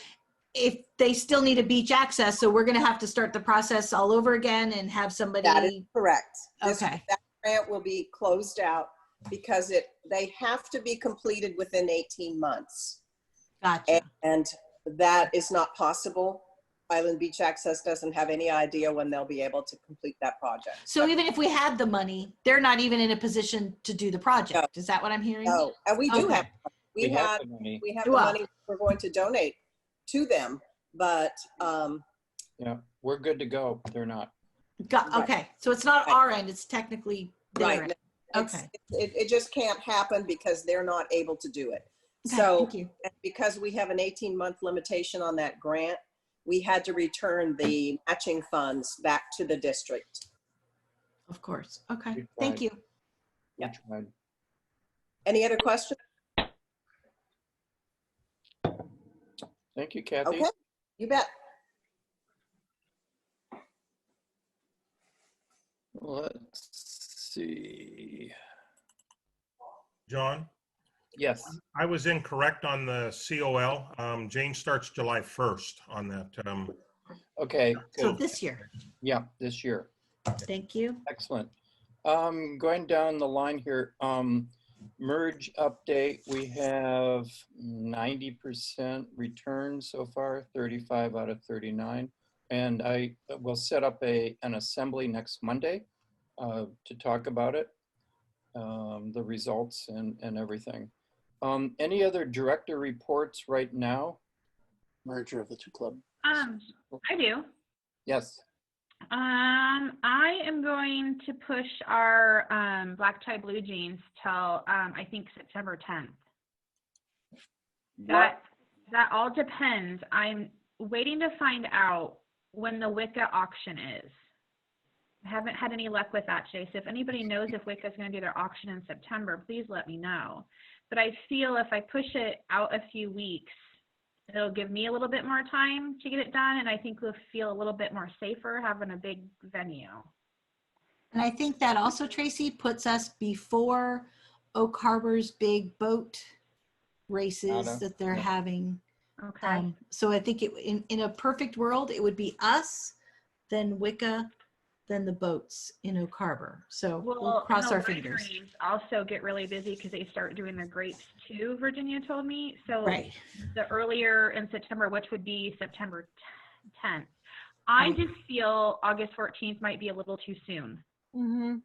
B: if they still need a beach access, so we're gonna have to start the process all over again and have somebody.
J: That is correct.
B: Okay.
J: That grant will be closed out because they have to be completed within 18 months.
B: Gotcha.
J: And that is not possible. Island Beach Access doesn't have any idea when they'll be able to complete that project.
B: So even if we had the money, they're not even in a position to do the project. No. Is that what I'm hearing?
J: No, and we do have, we have
F: the money.
J: We have the money we're going to donate to them, but
F: yeah, we're good to go. They're not.
B: Okay, so it's not our end, it's technically their end. Okay.
J: It just can't happen because they're not able to do it.
B: Okay,
J: so
B: thank you.
J: Because we have an 18-month limitation on that grant, we had to return the matching funds back to the district.
B: Of course. Okay. Thank you.
J: Yeah. Any other questions?
F: Thank you, Kathy.
J: Okay, you bet.
F: Let's see.
P: John?
F: Yes.
P: I was incorrect on the COL. Jane starts July 1st on that.
F: Okay.
B: So
F: good.
B: this year.
F: Yeah, this year.
B: Thank you.
F: Excellent. Going down the line here, merge update, we have 90% return so far, 35 out of 39. And I will set up an assembly next Monday to talk about it, the results and everything. Any other director reports right now?
T: Merger of the two clubs.
L: I do.
F: Yes.
L: I am going to push our Black Tie Blue Jeans till I think September 10th. That all depends. I'm waiting to find out when the Wicca auction is. I haven't had any luck with that, Chase. If anybody knows if Wicca is going to do their auction in September, please let me know. But I feel if I push it out a few weeks, it'll give me a little bit more time to get it done, and I think we'll feel a little bit more safer having a big venue.
B: And I think that also, Tracy, puts us before Oak Harbor's big boat races that they're having.
L: Okay.
B: So I think in a perfect world, it would be us, then Wicca, then the boats in Oak Harbor. So we'll cross our fingers.
L: Also get really busy because they start doing their grapes too, Virginia told me. So
B: right.
L: The earlier in September, which would be September 10th. I just feel August 14th might be a little too soon.
A: Mm-hmm.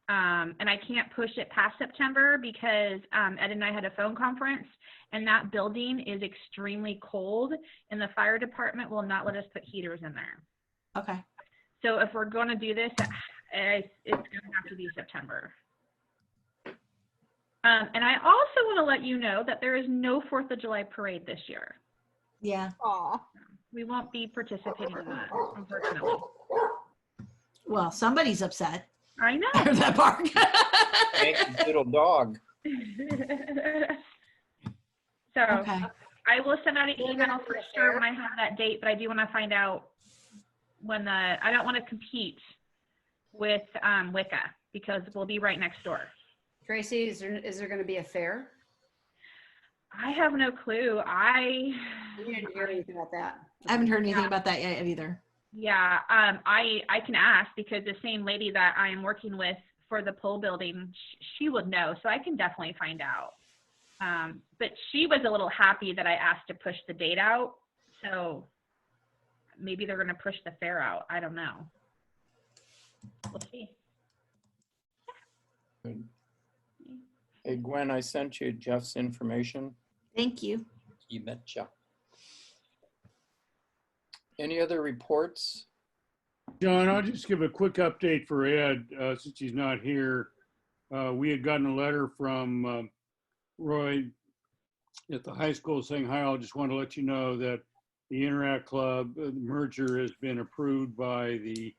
L: And I can't push it past September because Ed and I had a phone conference, and that building is extremely cold, and the fire department will not let us put heaters in there.
B: Okay.
L: So if we're going to do this, it's going to have to be September. And I also want to let you know that there is no 4th of July parade this year.
B: Yeah.
A: Aw.
L: We won't be participating in that, unfortunately.
B: Well, somebody's upset.
L: I know.
B: There's that bark.
F: Thank little dog.
L: So
B: okay.
L: I will send out an email for sure when I have that date, but I do want to find out when I don't want to compete with Wicca because we'll be right next door.
I: Tracy, is there going to be a fair?
L: I have no clue.
I: You didn't hear anything about that.
B: I haven't heard anything about that yet either.
L: Yeah, I can ask because the same lady that I am working with for the pole building, she would know, so I can definitely find out. But she was a little happy that I asked to push the date out, so maybe they're going to push the fair out. I don't know. We'll see.
F: Good. Hey, Gwen, I sent you Jeff's information.
B: Thank you.
F: You betcha. Any other reports?
U: John, I'll just give a quick update for Ed since he's not here. We had gotten a letter from Roy at the high school saying, hi, I just want to let you know that the Interact Club merger has been approved by the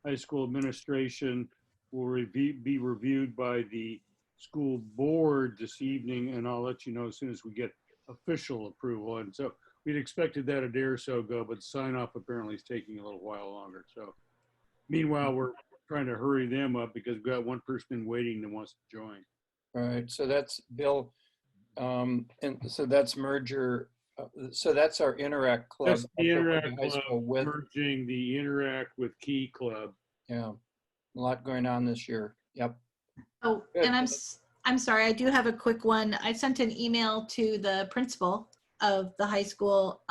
U: high school administration, will be reviewed by the school board this evening, and I'll let you know as soon as we get official approval. And so we'd expected that a day or so ago, but sign off apparently is taking a little while longer. So meanwhile, we're trying to hurry them up because we've got one person waiting that wants to join.
F: All right, so that's Bill, and so that's merger. So that's our Interact Club.
U: That's the Interact
F: High
U: Club
F: School with,
U: merging the Interact with Key Club.
F: yeah, a lot going on this year. Yep.
B: Oh,
F: Good.
B: and I'm sorry, I do have a quick one. I sent an email to the principal of the high school.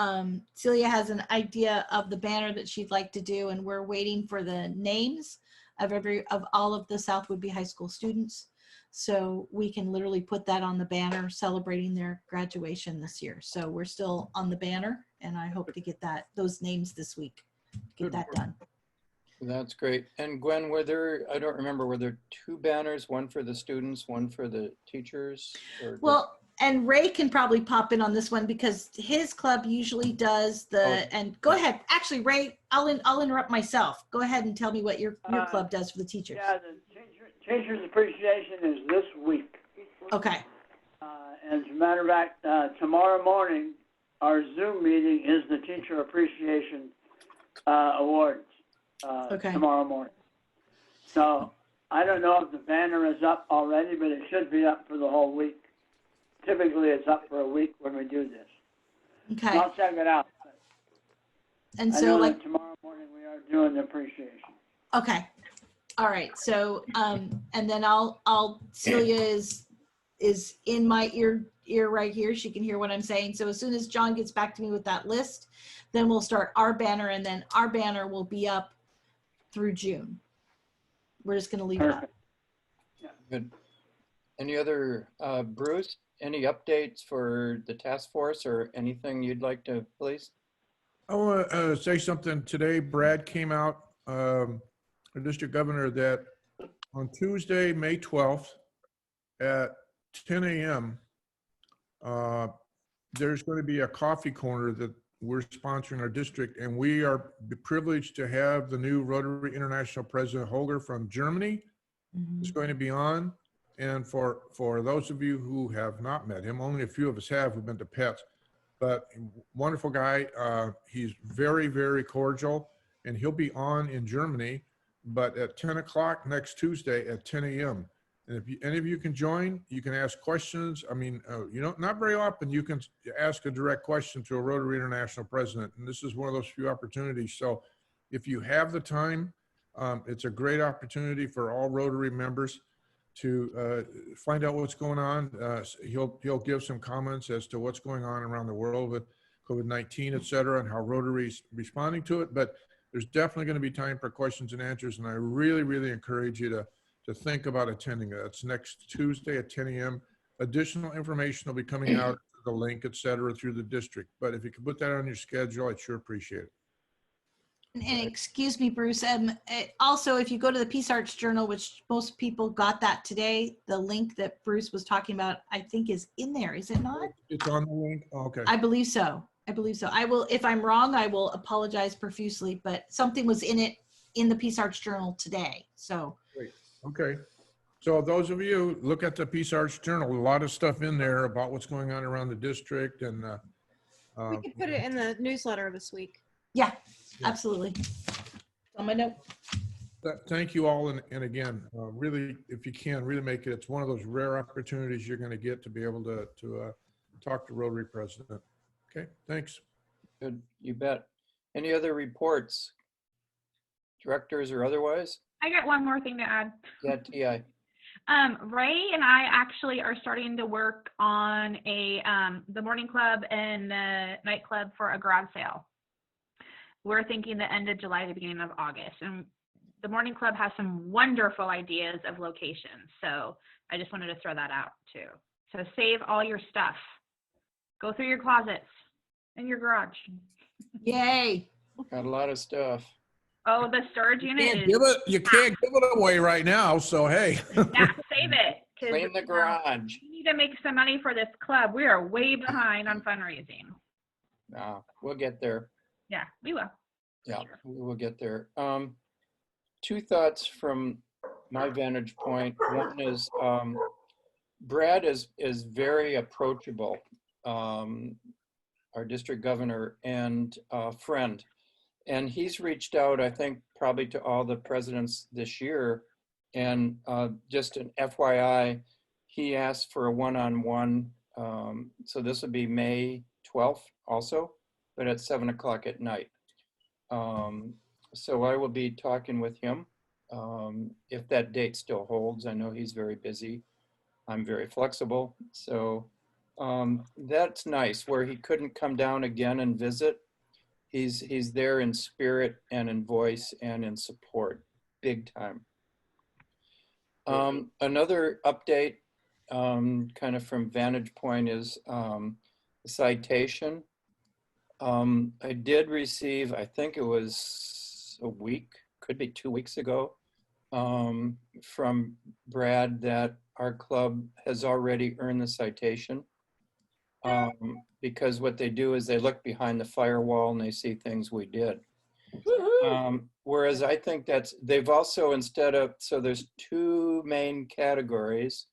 B: Celia has an idea of the banner that she'd like to do, and we're waiting for the names of all of the South Whidbey High School students. So we can literally put that on the banner celebrating their graduation this year. So we're still on the banner, and I hope to get those names this week, get that done.
F: That's great. And Gwen, were there, I don't remember, were there two banners, one for the students, one for the teachers? Or
B: well, and Ray can probably pop in on this one because his club usually does and go ahead. Actually, Ray, I'll interrupt myself. Go ahead and tell me what your club does for the teachers.
S: Yeah, the Teachers Appreciation is this week.
B: Okay.
S: And as a matter of fact, tomorrow morning, our Zoom meeting is the Teacher Appreciation Awards. Tomorrow morning. So I don't know if the banner is up already, but it should be up for the whole week. Typically, it's up for a week when we do this.
B: Okay.
S: I'll check it out.
B: And
S: I
B: so,
S: know
B: like,
S: that tomorrow morning we are doing the appreciation.
B: okay. All right. So, and then Celia is in my ear right here. She can hear what I'm saying. So as soon as John gets back to me with that list, then we'll start our banner, and then our banner will be up through June. We're just going to leave it up.
F: Good. Any other, Bruce, any updates for the task force or anything you'd like to, please?
V: I want to say something today. Brad came out, our district governor, that on Tuesday, May 12th at 10 a.m., there's going to be a coffee corner that we're sponsoring our district, and we are privileged to have the new Rotary International President Holger from Germany is going to be on. And for those of you who have not met him, only a few of us have, who've been to PETS, but wonderful guy. He's very, very cordial, and he'll be on in Germany, but at 10 o'clock next Tuesday at 10 a.m. And if any of you can join, you can ask questions. I mean, not very often you can ask a direct question to a Rotary International president, and this is one of those few opportunities. So if you have the time, it's a great opportunity for all Rotary members to find out what's going on. He'll give some comments as to what's going on around the world with COVID-19, et cetera, and how Rotary's responding to it. But there's definitely going to be time for questions and answers, and I really, really encourage you to think about attending. That's next Tuesday at 10 a.m. Additional information will be coming out, the link, et cetera, through the district. But if you could put that on your schedule, I'd sure appreciate it.
B: And excuse me, Bruce. Also, if you go to the Peace Arts Journal, which most people got that today, the link that Bruce was talking about, I think is in there. Is it not?
V: It's on the link. Oh, okay.
B: I believe so. I believe so. I will, if I'm wrong, I will apologize profusely, but something was in it in the Peace Arts Journal today. So.
V: Great. Okay. So those of you look at the Peace Arts Journal, a lot of stuff in there about what's going on around the district, and
A: we could put it in the newsletter this week.
B: Yeah, absolutely. On my note.
V: Thank you all, and again, really, if you can, really make it. It's one of those rare opportunities you're going to get to be able to talk to Rotary president. Okay, thanks.
F: Good, you bet. Any other reports? directors or otherwise?
L: I got one more thing to add.
F: Yeah, TI.
L: Ray and I actually are starting to work on the morning club and the night club for a garage sale. We're thinking the end of July, the beginning of August. And the morning club has some wonderful ideas of locations. So I just wanted to throw that out too. So save all your stuff. Go through your closets and your garage.
B: Yay.
F: Got a lot of stuff.
L: Oh, the storage unit
V: You can't give it away right now, so hey.
L: Yeah, save it. 'Cause,
F: Clean the garage.
L: we need to make some money for this club. We are way behind on fundraising.
F: No, we'll get there.
L: Yeah, we will.
F: Yeah, we will get there. Two thoughts from my vantage point. One is Brad is very approachable, our district governor and friend. And he's reached out, I think, probably to all the presidents this year. And just an FYI, he asked for a one-on-one. So this would be May 12th also, but at 7 o'clock at night. So I will be talking with him if that date still holds. I know he's very busy. I'm very flexible. So that's nice, where he couldn't come down again and visit. He's there in spirit and in voice and in support, big time. Another update, kind of from vantage point, is citation. I did receive, I think it was a week, could be 2 weeks ago, from Brad that our club has already earned the citation. Because what they do is they look behind the firewall and they see things we did. Whereas I think they've also, so there's 2 main categories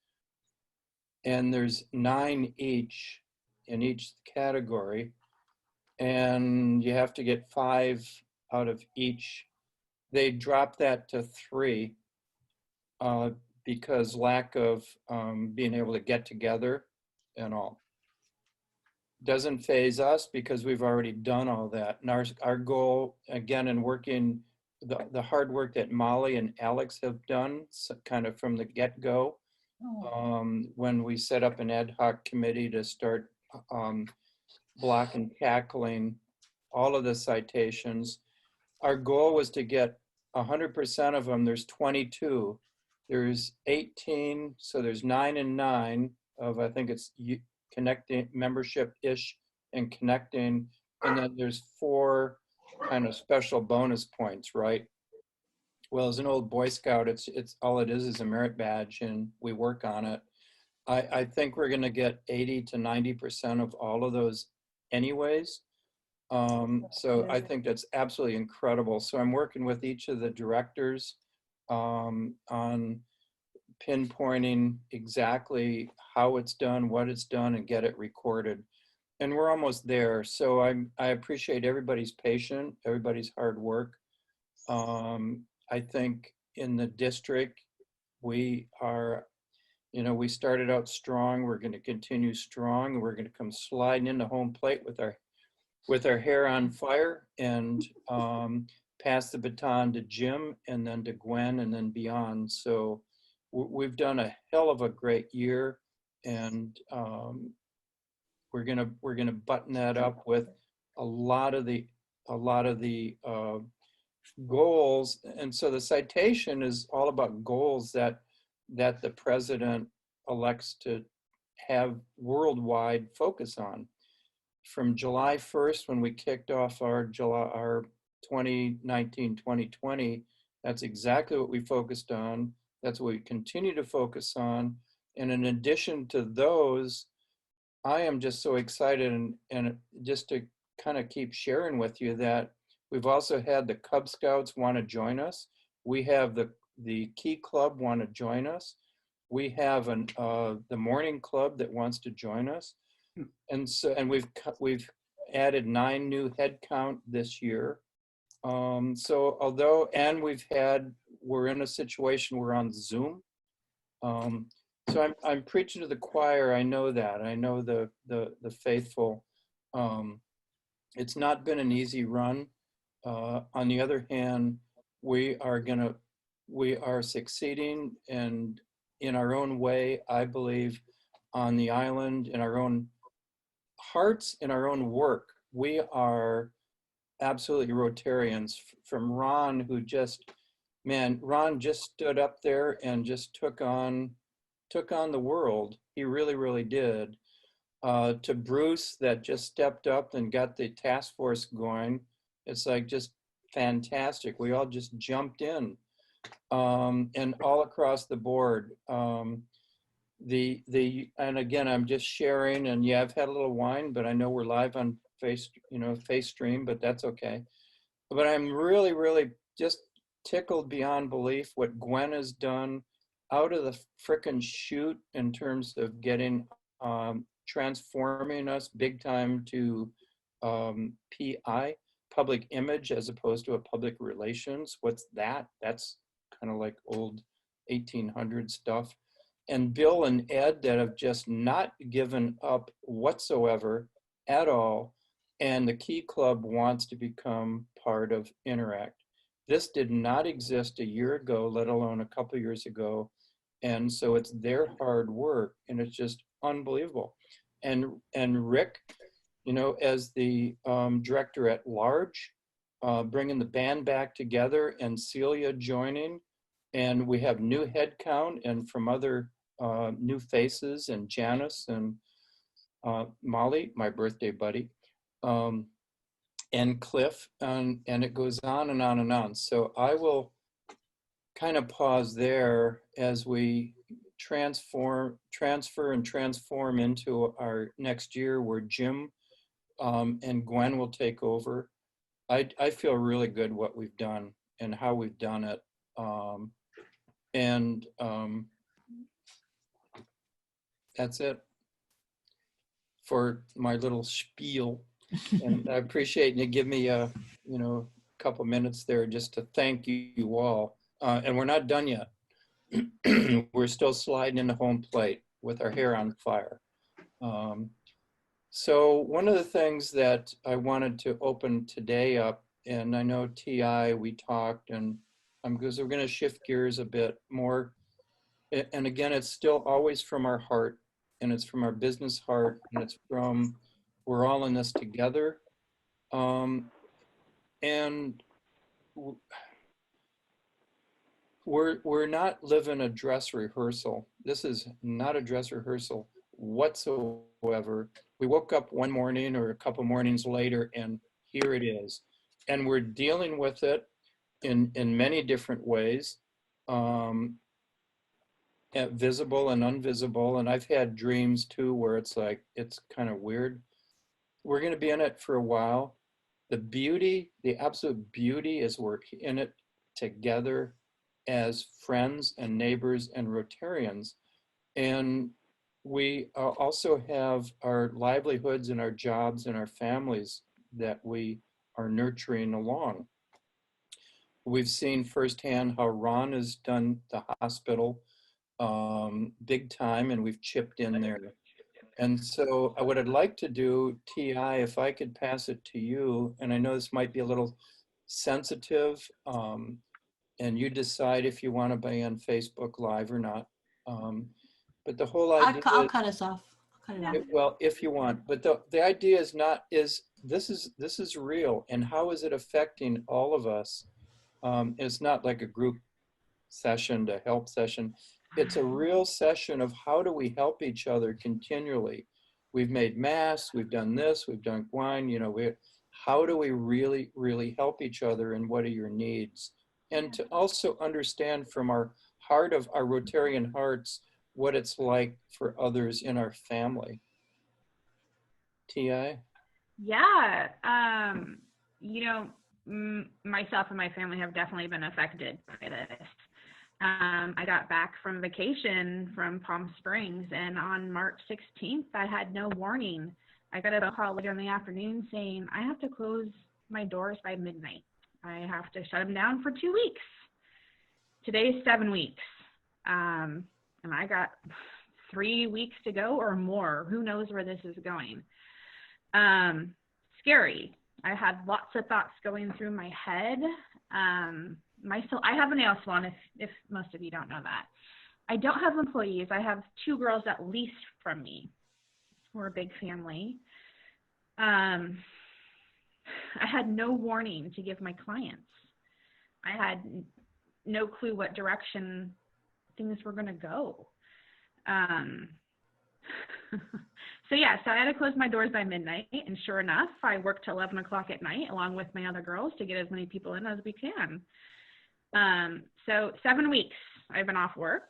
F: and there's 9 each in each category. And you have to get 5 out of each. They dropped that to 3 because lack of being able to get together and all. Doesn't phase us because we've already done all that. And our goal, again, in working, the hard work that Molly and Alex have done, so kind of from the get-go, when we set up an ad hoc committee to start block and tackling all of the citations. Our goal was to get 100% of them. There's 22. There's 18, so there's 9 and 9 of, I think it's connecting, membership-ish and connecting, and then there's 4 kind of special bonus points, right? Well, as an old Boy Scout, it's all it is a merit badge, and we work on it. I think we're going to get 80 to 90% of all of those anyways. So I think that's absolutely incredible. So I'm working with each of the directors on pinpointing exactly how it's done, what it's done, and get it recorded. And we're almost there. So I appreciate everybody's patience, everybody's hard work. I think in the district, we are, we started out strong. We're going to continue strong. We're going to come sliding into home plate with our hair on fire and pass the baton to Jim and then to Gwen and then beyond. So we've done a hell of a great year, and we're gonna button that up with a lot of the goals. And so the citation is all about goals that the president elects to have worldwide focus on. From July 1st, when we kicked off our 2019-2020, that's exactly what we focused on. That's what we continue to focus on. And in addition to those, I am just so excited and just to kind of keep sharing with you that we've also had the Cub Scouts want to join us. We have the Key Club want to join us. We have the Morning Club that wants to join us. And so, and we've added 9 new head count this year. So although, and we're in a situation, we're on Zoom. So I'm preaching to the choir. I know that. I know the faithful. It's not been an easy run. On the other hand, we are succeeding, and in our own way, I believe, on the island, in our own hearts, in our own work. We are absolutely Rotarians. From Ron, who just, man, Ron just stood up there and just took on the world. He really, really did. To Bruce, that just stepped up and got the task force going. It's like just fantastic. We all just jumped in, and all across the board. And again, I'm just sharing, and yeah, I've had a little wine, but I know we're live on face stream, but that's okay. But I'm really, really just tickled beyond belief what Gwen has done out of the frickin' chute in terms of getting, transforming us big time to PI, public image, as opposed to a public relations. What's that? That's kind of like old 1800 stuff. And Bill and Ed that have just not given up whatsoever at all. And the Key Club wants to become part of Interact. This did not exist a year ago, let alone a couple years ago. And so it's their hard work, and it's just unbelievable. And Rick, as the director at large, bringing the band back together, and Celia joining, and we have new headcount and from other new faces, and Janice and Molly, my birthday buddy, and Cliff, and it goes on and on and on. So I will kind of pause there as we transfer and transform into our next year, where Jim and Gwen will take over. I feel really good what we've done and how we've done it. That's it for my little spiel. And I appreciate you give me a couple minutes there just to thank you all. And we're not done yet. We're still sliding into home plate with our hair on fire. So one of the things that I wanted to open today up, and I know TI, we talked, and because we're going to shift gears a bit more. And again, it's still always from our heart, and it's from our business heart, and it's from, we're all in this together. And we're not living a dress rehearsal. This is not a dress rehearsal whatsoever. We woke up one morning or a couple mornings later, and here it is. And we're dealing with it in many different ways, visible and invisible. And I've had dreams too, where it's like, it's kind of weird. We're going to be in it for a while. The beauty, the absolute beauty, is we're in it together as friends and neighbors and Rotarians. And we also have our livelihoods and our jobs and our families that we are nurturing along. We've seen firsthand how Ron has done the hospital big time, and we've chipped in there. And so what I'd like to do, TI, if I could pass it to you, and I know this might be a little sensitive, and you decide if you want to be on Facebook Live or not. But the whole idea—
B: I'll cut us off. I'll cut it off.
F: Well, if you want, but the idea is not, this is real, and how is it affecting all of us? It's not like a group session to help session. It's a real session of how do we help each other continually. We've made masks, we've done this, we've done wine, how do we really, really help each other, and what are your needs? And to also understand from our heart of our Rotarian hearts what it's like for others in our family. TI?
L: Yeah, myself and my family have definitely been affected by this. I got back from vacation from Palm Springs, and on March 16th, I had no warning. I got a phone call later in the afternoon saying, I have to close my doors by midnight. I have to shut them down for 2 weeks. Today's 7 weeks. And I got 3 weeks to go or more. Who knows where this is going? Scary. I had lots of thoughts going through my head. I have a nail salon, if most of you don't know that. I don't have employees. I have 2 girls at least from me. We're a big family. I had no warning to give my clients. I had no clue what direction things were going to go. So I had to close my doors by midnight, and sure enough, I worked till 11 o'clock at night along with my other girls to get as many people in as we can. So 7 weeks I've been off work.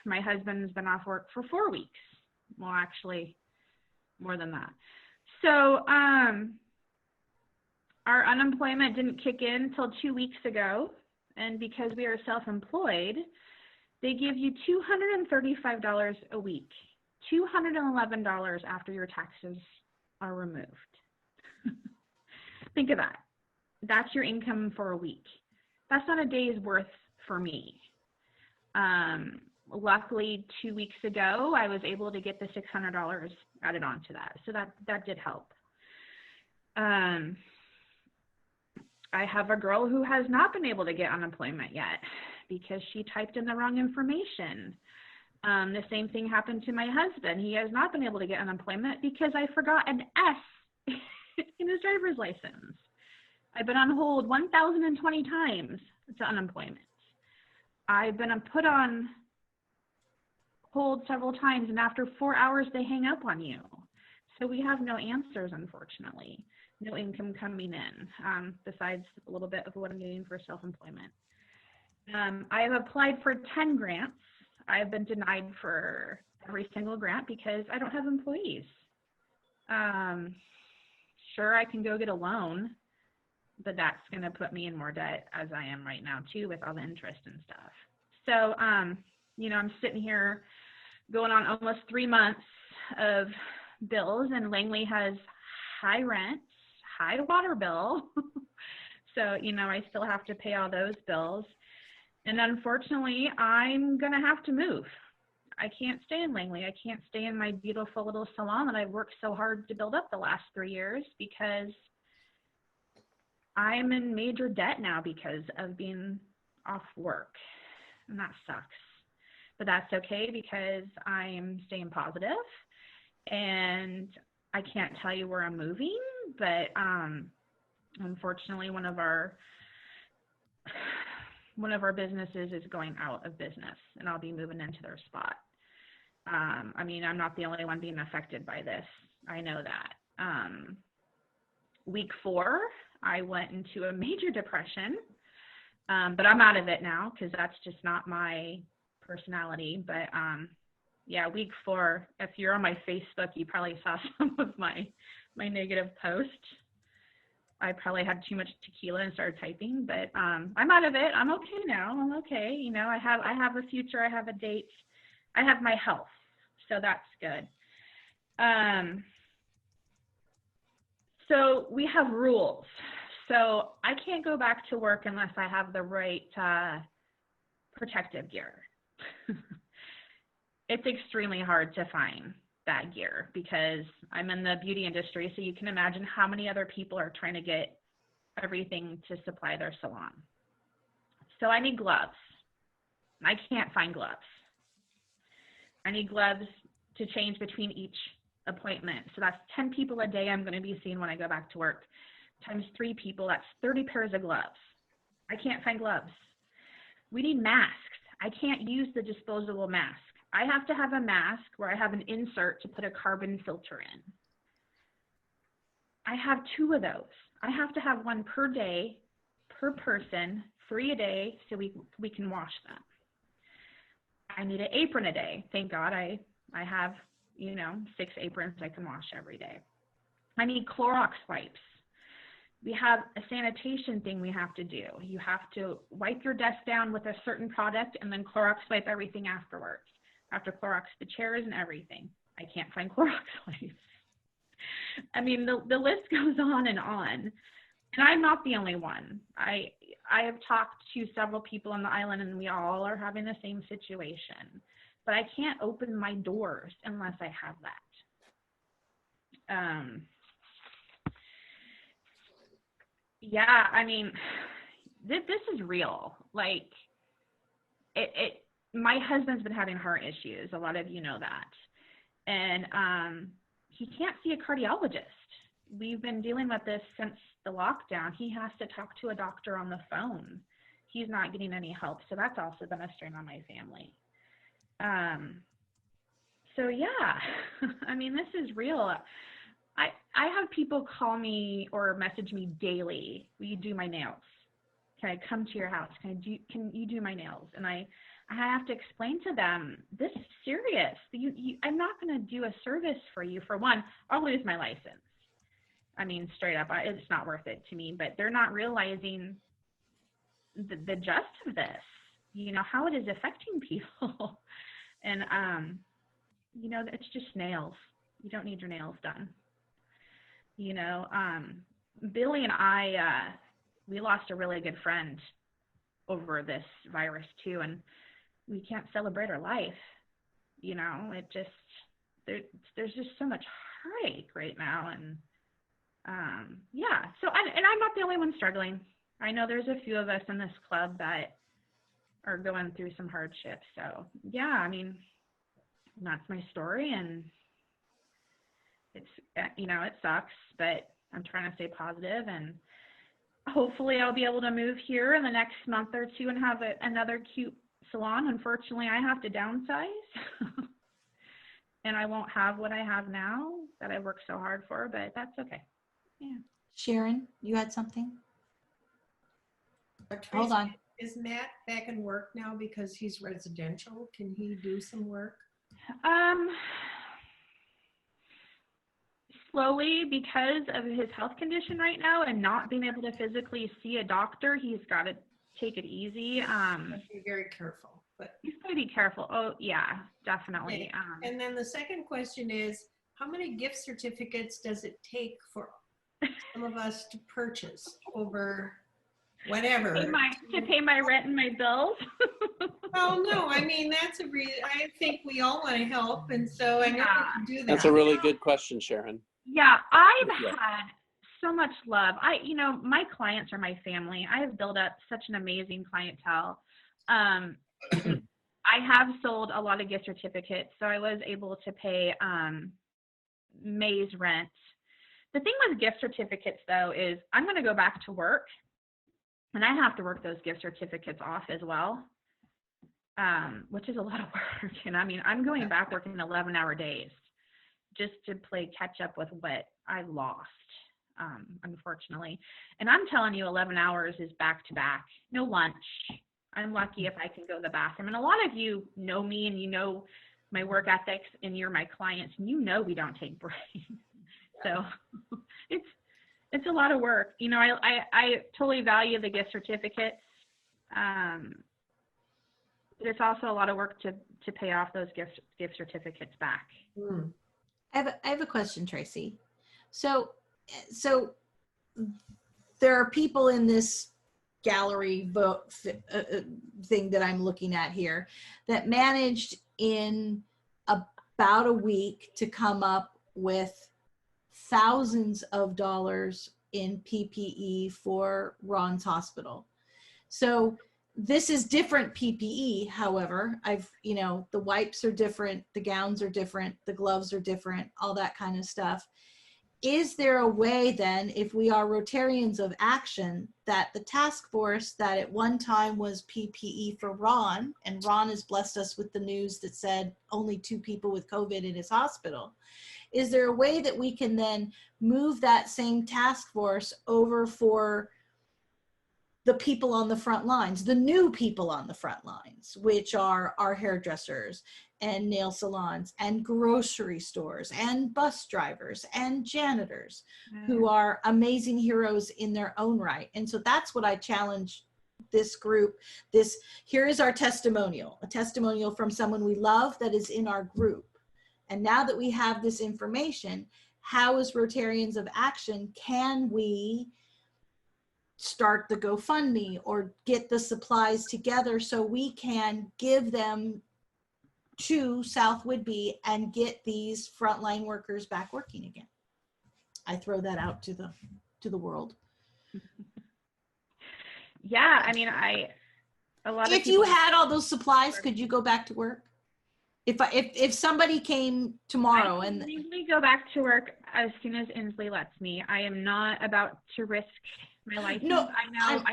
L: My husband's been off work for 4 weeks. Well, actually, more than that. So our unemployment didn't kick in until 2 weeks ago, and because we are self-employed, they give you $235 a week. $211 after your taxes are removed. Think of that. That's your income for a week. That's not a day's worth for me. Luckily, 2 weeks ago, I was able to get the $600 added onto that. So that did help. I have a girl who has not been able to get unemployment yet because she typed in the wrong information. The same thing happened to my husband. He has not been able to get unemployment because I forgot an S in his driver's license. I've been on hold 1,020 times to unemployment. I've been put on hold several times, and after 4 hours, they hang up on you. So we have no answers, unfortunately. No income coming in, besides a little bit of what I'm getting for self-employment. I have applied for 10 grants. I've been denied for every single grant because I don't have employees. Sure, I can go get a loan, but that's going to put me in more debt as I am right now too with all the interest and stuff. So, you know, I'm sitting here going on almost 3 months of bills, and Langley has high rent, high water bill. So, you know, I still have to pay all those bills. And unfortunately, I'm going to have to move. I can't stay in Langley. I can't stay in my beautiful little salon that I've worked so hard to build up the last 3 years because I'm in major debt now because of being off work. And that sucks. But that's okay because I'm staying positive. And I can't tell you where I'm moving, but unfortunately, one of our businesses is going out of business, and I'll be moving into their spot. I mean, I'm not the only one being affected by this. I know that. Week 4, I went into a major depression, but I'm out of it now because that's just not my personality. But yeah, week 4, if you're on my Facebook, you probably saw some of my negative posts. I probably had too much tequila and started typing, but I'm out of it. I'm okay now. I'm okay. You know, I have a future. I have a date. I have my health, so that's good. So we have rules. So I can't go back to work unless I have the right protective gear. It's extremely hard to find that gear because I'm in the beauty industry, so you can imagine how many other people are trying to get everything to supply their salon. So I need gloves. I can't find gloves. I need gloves to change between each appointment. So that's 10 people a day I'm going to be seeing when I go back to work. Times 3 people, that's 30 pairs of gloves. I can't find gloves. We need masks. I can't use the disposable mask. I have to have a mask where I have an insert to put a carbon filter in. I have 2 of those. I have to have 1 per day, per person, 3 a day, so we can wash them. I need an apron a day. Thank God I have, you know, 6 aprons I can wash every day. I need Clorox wipes. We have a sanitation thing we have to do. You have to wipe your desk down with a certain product and then Clorox wipe everything afterwards. After Clorox the chairs and everything. I can't find Clorox wipes. I mean, the list goes on. And I'm not the only one. I have talked to several people on the island, and we all are having the same situation. But I can't open my doors unless I have that. Yeah, I mean, this is real. Like my husband's been having heart issues. A lot of you know that. And he can't see a cardiologist. We've been dealing with this since the lockdown. He has to talk to a doctor on the phone. He's not getting any help. So that's also been a strain on my family. So yeah, I mean, this is real. I have people call me or message me daily. Will you do my nails? Can I come to your house? Can you do my nails? And I have to explain to them, this is serious. I'm not going to do a service for you. For one, I'll lose my license. I mean, straight up, it's not worth it to me, but they're not realizing the gist of this, you know, how it is affecting people. And, you know, it's just nails. You don't need your nails done. You know, Billy and I, we lost a really good friend over this virus too, and we can't celebrate our life. You know, it just, there's just so much heartache right now. And yeah, so, and I'm not the only one struggling. I know there's a few of us in this club that are going through some hardships. So yeah, I mean, that's my story, and it's, you know, it sucks, but I'm trying to stay positive, and hopefully I'll be able to move here in the next month or two and have another cute salon. Unfortunately, I have to downsize and I won't have what I have now that I worked so hard for, but that's okay. Yeah.
B: Sharon, you had something? Hold on.
C: Is Matt back in work now because he's residential? Can he do some work?
L: Slowly, because of his health condition right now and not being able to physically see a doctor, he's got to take it easy.
C: Be very careful. But
L: he's got to be careful. Oh yeah, definitely.
C: Okay. And then the second question is, how many gift certificates does it take for some of us to purchase over whatever?
L: To pay my rent and my bills?
C: Well, no, I mean, that's a reason. I think we all want to help, and so I know we can do that.
O: That's a really good question, Sharon.
L: Yeah, I've had so much love. You know, my clients are my family. I have built up such an amazing clientele. I have sold a lot of gift certificates, so I was able to pay May's rent. The thing with gift certificates, though, is I'm going to go back to work, and I have to work those gift certificates off as well, which is a lot of work. And I mean, I'm going back working 11-hour days just to play catch up with what I lost, unfortunately. And I'm telling you, 11 hours is back to back, no lunch. I'm lucky if I can go to the bathroom. And a lot of you know me, and you know my work ethics, and you're my clients, and you know we don't take breaks. So it's a lot of work. You know, I totally value the gift certificates. But it's also a lot of work to pay off those gift certificates back.
B: I have a question, Tracy. So there are people in this gallery thing that I'm looking at here that managed in about a week to come up with thousands of dollars in PPE for Ron's hospital. So this is different PPE, however. you know, the wipes are different, the gowns are different, the gloves are different, all that kind of stuff. Is there a way then, if we are Rotarians of Action, that the task force that at one time was PPE for Ron, and Ron has blessed us with the news that said only 2 people with COVID in his hospital, is there a way that we can then move that same task force over for the people on the front lines, the new people on the front lines, which are our hairdressers and nail salons and grocery stores and bus drivers and janitors who are amazing heroes in their own right. And so that's what I challenge this group. Here is our testimonial, a testimonial from someone we love that is in our group. And now that we have this information, how as Rotarians of Action can we start the GoFundMe or get the supplies together so we can give them to South Whidbey and get these frontline workers back working again? I throw that out to the world.
L: Yeah, I mean, a lot of
B: If you
L: people.
B: had all those supplies, could you go back to work? If somebody came tomorrow
L: I
B: and
L: can legally go back to work as soon as Inslee lets me. I am not about to risk my license.
B: No,
L: I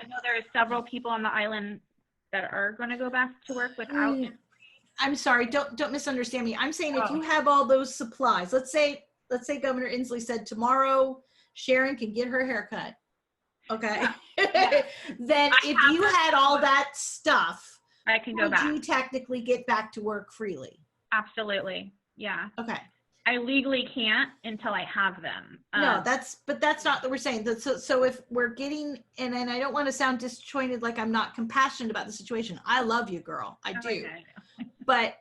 L: know there are several people on the island that are going to go back to work without.
B: I'm sorry, don't misunderstand me. I'm saying if you have all those supplies, let's say Governor Inslee said tomorrow Sharon can get her haircut. Okay. Then if you had all that stuff,
L: I can go
B: would
L: back.
B: you technically get back to work freely?
L: Absolutely. Yeah.
B: Okay.
L: I legally can't until I have them.
B: No, but that's not what we're saying. So if we're getting, and I don't want to sound disjointed, like I'm not compassionate about the situation. I love you, girl. I do.
L: I know.
B: But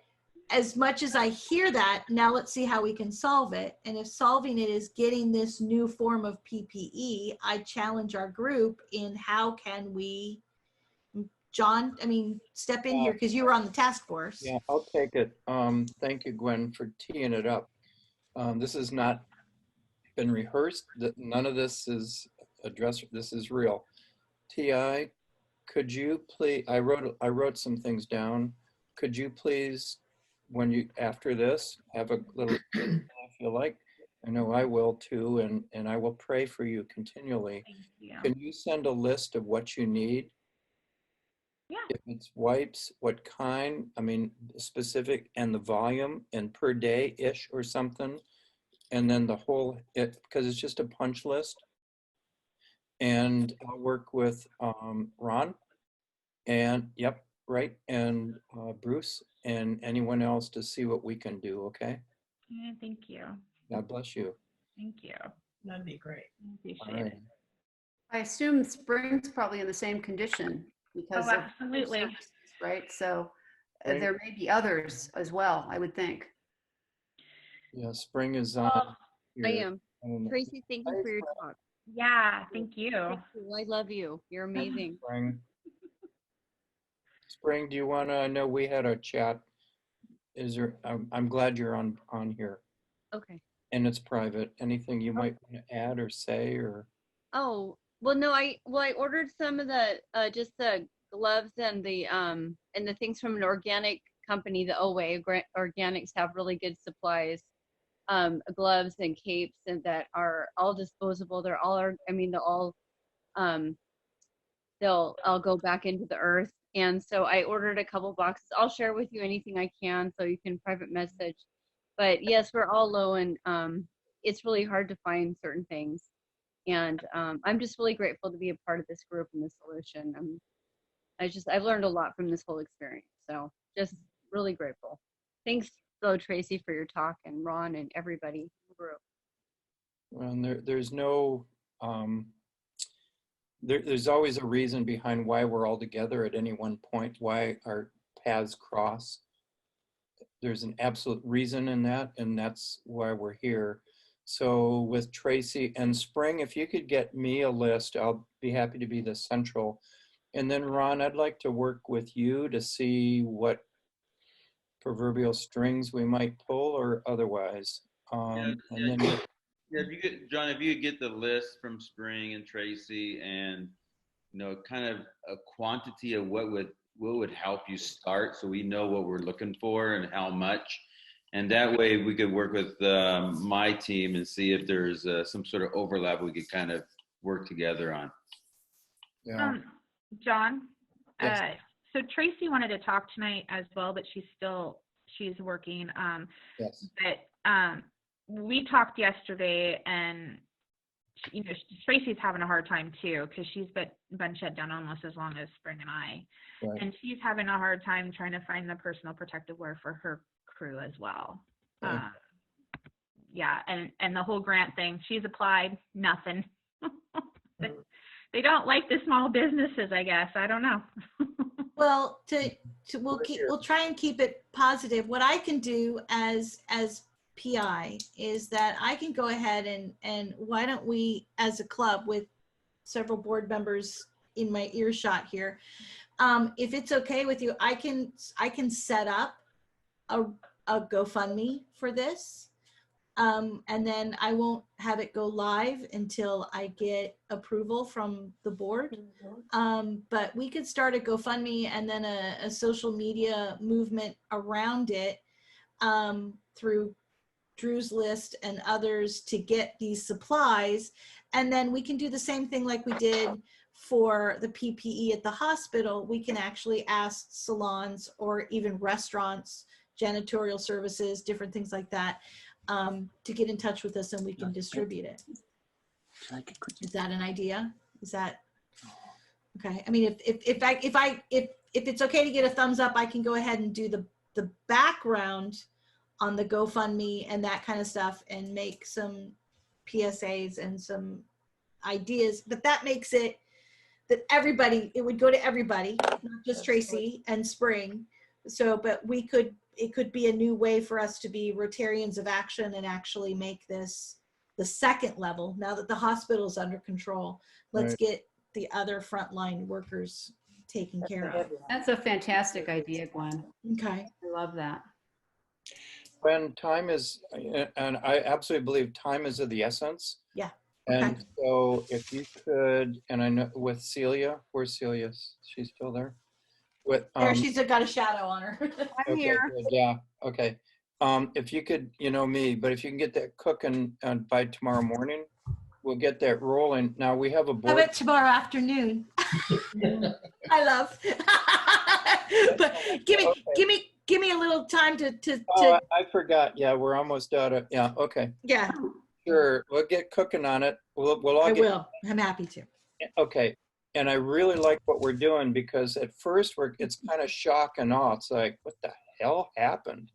B: as much as I hear that, now let's see how we can solve it. And if solving it is getting this new form of PPE, I challenge our group in how can we, John, step in here because you were on the task force.
F: Yeah, I'll take it. Thank you, Gwen, for teeing it up. This has not been rehearsed. None of this is addressed. This is real. Ti, could you please? I wrote some things down. Could you please, when you after this, have a little if you like? I know I will too, and I will pray for you continually.
L: Thank you.
F: Can you send a list of what you need?
L: Yeah.
F: If it's wipes, what kind, specific, and the volume, and per day-ish or something, and then the whole, because it's just a punch list. And I'll work with Ron, and and Bruce, and anyone else to see what we can do, okay?
L: Yeah, thank you.
F: God bless you.
L: Thank you.
C: That'd be great.
L: Appreciate it.
I: I assume Spring's probably in the same condition because of
L: absolutely.
I: services, right? So
F: Right.
I: there may be others as well, I would think.
F: Yeah, Spring is on.
H: I am. Tracy, thank you for your talk.
L: Yeah, thank you.
H: Thank you. I love you. You're amazing.
F: Spring, do you want to know we had a chat? I'm glad you're on here.
H: Okay.
F: And it's private. Anything you might want to add or say or?
H: Oh, well, no, I ordered some of the, just the gloves and the things from an organic company, the Oway Organics have really good supplies. Gloves and capes and that are all disposable. They'll all go back into the earth. And so I ordered a couple boxes. I'll share with you anything I can so you can private message. But yes, we're all low and it's really hard to find certain things. And I'm just really grateful to be a part of this group and this solution. I've learned a lot from this whole experience. So just really grateful. Thanks though, Tracy, for your talk, and Ron and everybody in the group.
F: And there's no, there's always a reason behind why we're all together at any one point, why our paths cross. There's an absolute reason in that, and that's why we're here. So with Tracy and Spring, if you could get me a list, I'll be happy to be the central. And then Ron, I'd like to work with you to see what proverbial strings we might pull or otherwise. And then
Q: if you get, John, if you could get the list from Spring and Tracy and, kind of a quantity of what would help you start so we know what we're looking for and how much. And that way we could work with my team and see if there's some sort of overlap we could kind of work together on.
F: Yeah.
L: John,
F: Yes.
L: so Tracy wanted to talk tonight as well, but she's working.
F: Yes.
L: But we talked yesterday, and Tracy's having a hard time too because she's been shut down almost as long as Spring and I,
F: Right.
L: and she's having a hard time trying to find the personal protective wear for her crew as well.
F: Right.
L: Yeah, and the whole grant thing, she's applied, nothing. They don't like the small businesses, I guess. I don't know.
B: Well, we'll try and keep it positive. What I can do as PI is that I can go ahead and why don't we, as a club with several board members in my earshot here, if it's okay with you, I can set up a GoFundMe for this. And then I won't have it go live until I get approval from the board. But we could start a GoFundMe and then a social media movement around it through Drew's list and others to get these supplies. And then we can do the same thing like we did for the PPE at the hospital. We can actually ask salons or even restaurants, janitorial services, different things like that, to get in touch with us and we can distribute it. Is that an idea? Is that okay? I mean, if it's okay to get a thumbs up, I can go ahead and do the background on the GoFundMe and that kind of stuff and make some PSAs and some ideas, but that makes it that everybody, it would go to everybody, not just Tracy and Spring. So, but it could be a new way for us to be Rotarians of action and actually make this the second level. Now that the hospital is under control, let's get the other frontline workers taken care of.
I: That's a fantastic idea, Gwen.
B: Okay.
I: I love that.
F: When time is, and I absolutely believe time is of the essence.
B: Yeah.
F: And so if you could, and I know with Celia, where's Celia? She's still there? With,
B: there, she's got a shadow on her.
A: I'm here.
F: Good, yeah, okay. If you could, you know me, but if you can get that cooking by tomorrow morning, we'll get that rolling. Now we have a board.
B: How about tomorrow afternoon? I love. But give me a little time to.
F: Oh, I forgot. Yeah, we're almost out of. Yeah. Okay.
B: Yeah.
F: Sure. We'll get cooking on it. We'll all
B: I
F: get.
B: will. I'm happy to.
F: Okay. And I really like what we're doing because at first it's kind of shock and awe. It's like, what the hell happened?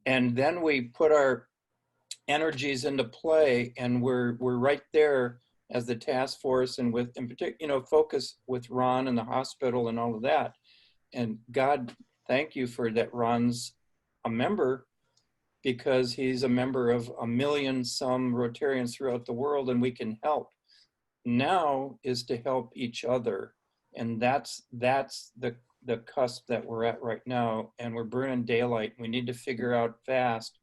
F: And then we put our energies into play, and we're right there as the task force, and with in particular, focus with Ron and the hospital and all of that. And God, thank you for that. Ron's a member because he's a member of a million some Rotarians throughout the world, and we can help. Now is to help each other, and that's the cusp that we're at right now, and we're burning daylight. We need to figure out fast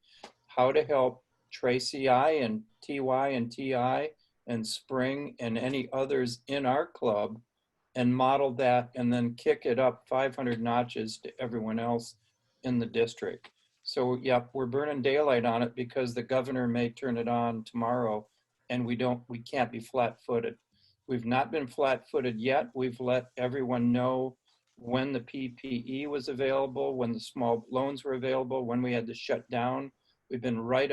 F: how to help Tracy I and TY and TI and Spring and any others in our club and model that, and then kick it up 500 notches to everyone else in the district. So yeah, we're burning daylight on it because the governor may turn it on tomorrow, and we can't be flat-footed. We've not been flat-footed yet. We've let everyone know when the PPE was available, when the small loans were available, when we had to shut down. We've been right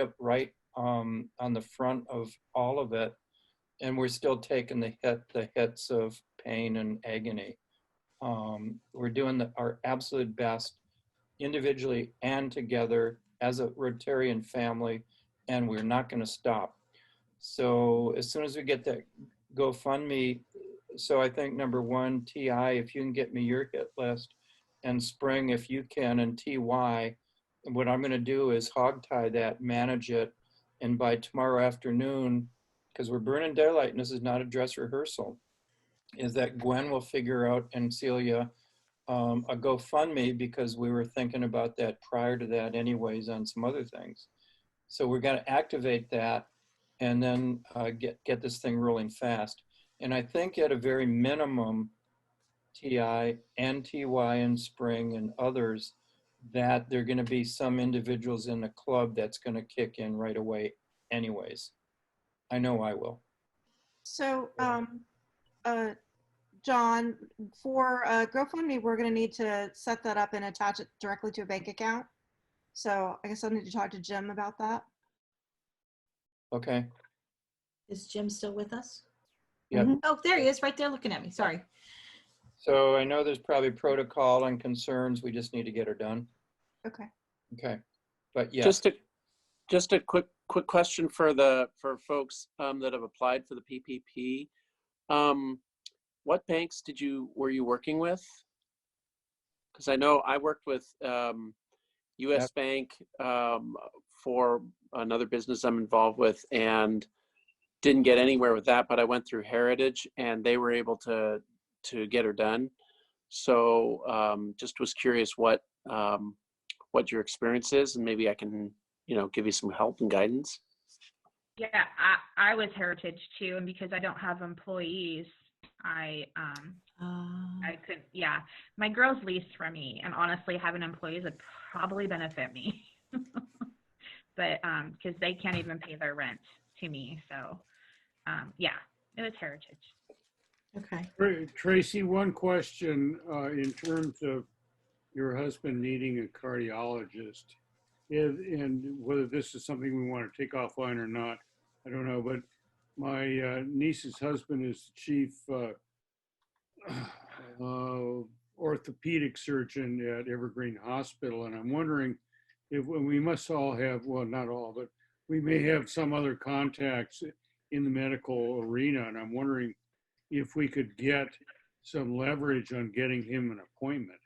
F: on the front of all of it, and we're still taking the hits of pain and agony. We're doing our absolute best individually and together as a Rotarian family, and we're not going to stop. So as soon as we get that GoFundMe, so I think number one, TI, if you can get me your hit list, and Spring, if you can, and TY, and what I'm going to do is hogtie that, manage it, and by tomorrow afternoon, because we're burning daylight and this is not a dress rehearsal, is that Gwen will figure out, and Celia, a GoFundMe, because we were thinking about that prior to that anyways on some other things. So we're going to activate that and then get this thing rolling fast. And I think at a very minimum, TI and TY and Spring and others, that there are going to be some individuals in the club that's going to kick in right away anyways. I know I will.
A: So, John, for GoFundMe, we're going to need to set that up and attach it directly to a bank account. So I guess I'll need to talk to Jim about that.
F: Okay.
B: Is Jim still with us?
F: Yeah.
B: Oh, there he is, right there looking at me. Sorry.
F: So I know there's probably protocol and concerns. We just need to get her done.
A: Okay.
F: Okay. But yeah.
O: Just a quick question for folks that have applied for the PPP. What banks were you working with? Because I know I worked with US Bank for another business I'm involved with, and didn't get anywhere with that, but I went through Heritage and they were able to get her done. So just was curious what your experience is, and maybe I can
R: give you some help and guidance?
L: Yeah, I was Heritage too, and because I don't have employees, I couldn't. Yeah, my girls leased from me, and honestly, having employees would probably benefit me, but because they can't even pay their rent to me, so yeah, it was Heritage.
B: Okay.
U: Tracy, one question in terms of your husband needing a cardiologist, and whether this is something we want to take offline or not, I don't know, but my niece's husband is the chief orthopedic surgeon at Evergreen Hospital, and I'm wondering if we must all have, well, not all, but we may have some other contacts in the medical arena, and I'm wondering if we could get some leverage on getting him an appointment.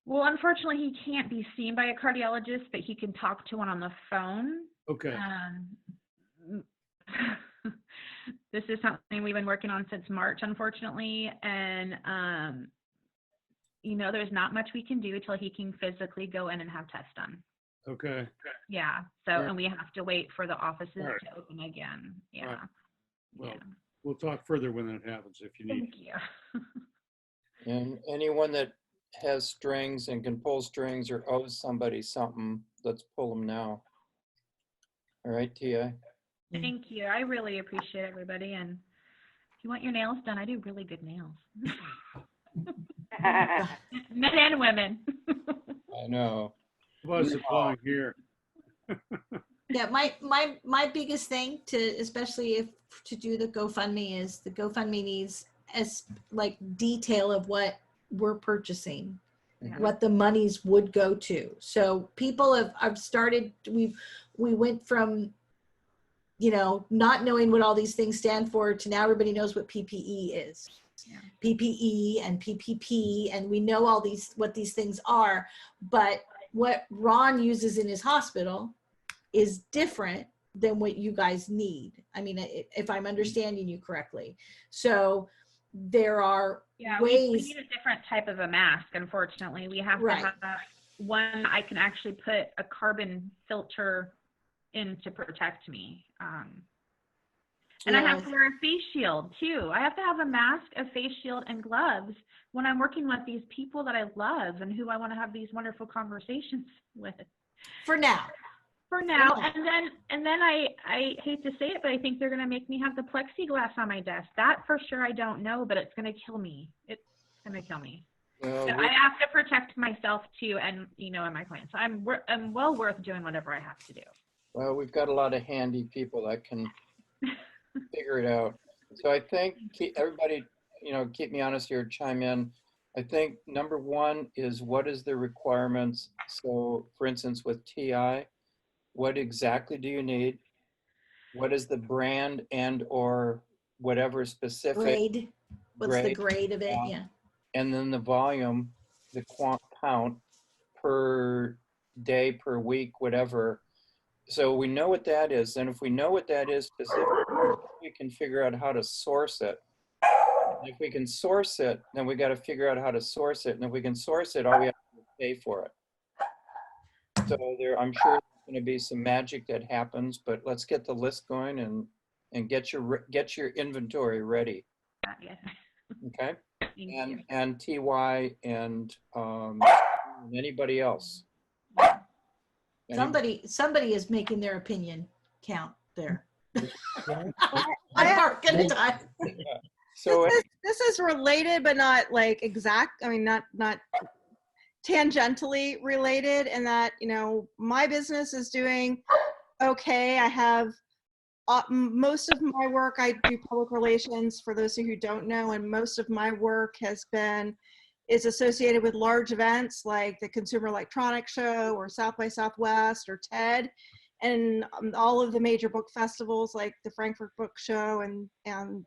L: Well, unfortunately, he can't be seen by a cardiologist, but he can talk to one on the phone.
U: Okay.
L: This is something we've been working on since March, unfortunately, and there's not much we can do until he can physically go in and have tests done.
U: Okay.
L: Yeah. So,
U: All right.
L: and we have to wait for the offices
U: All right.
L: to open again. Yeah.
U: All right. Well, we'll talk further when that happens if you need.
L: Thank you.
F: And anyone that has strings and can pull strings or owes somebody something, let's pull them now. All right, Tia.
L: Thank you. I really appreciate everybody. And if you want your nails done, I do really good nails. Men and women.
F: I know.
U: Was applying here.
B: Yeah, my biggest thing especially if to do the GoFundMe is the GoFundMe needs detail of what we're purchasing, what the monies would go to. So people I've started, we went from, not knowing what all these things stand for to now everybody knows what PPE is. Yeah. PPE and PPP, and we know what these things are, but what Ron uses in his hospital is different than what you guys need. I mean, if I'm understanding you correctly. So there are ways.
L: We need a different type of a mask, unfortunately. We have to have one I can actually put a carbon filter in to protect me. And I have to wear a face shield too. I have to have a mask, a face shield, and gloves when I'm working with these people that I love and who I want to have these wonderful conversations with.
B: For now.
L: And then I hate to say it, but I think they're going to make me have the plexiglass on my desk. That for sure I don't know, but it's going to kill me. It's going to kill me. So I have to protect myself too, and and my clients. I'm well worth doing whatever I have to do.
F: Well, we've got a lot of handy people that can figure it out. So I think everybody, keep me honest here, chime in. I think number one is what is the requirements? So for instance, with TI, what exactly do you need? What is the brand and or whatever specific
B: grade? What's the grade of it? Yeah.
F: And then the volume, the count per day, per week, whatever. So we know what that is. And if we know what that is specifically, we can figure out how to source it. And if we can source it, then we got to figure out how to source it. And if we can source it, all we have to do is pay for it. So I'm sure there's going to be some magic that happens, but let's get the list going and get your inventory ready. Okay. And TY and anybody else.
B: Somebody is making their opinion count there.
F: So
A: this is related, but not like exact. I mean, not tangentially related, in that my business is doing okay. I have most of my work. I do public relations for those who don't know, and most of my work is associated with large events like the Consumer Electronics Show or South by Southwest or TED, and all of the major book festivals like the Frankfurt Book Show and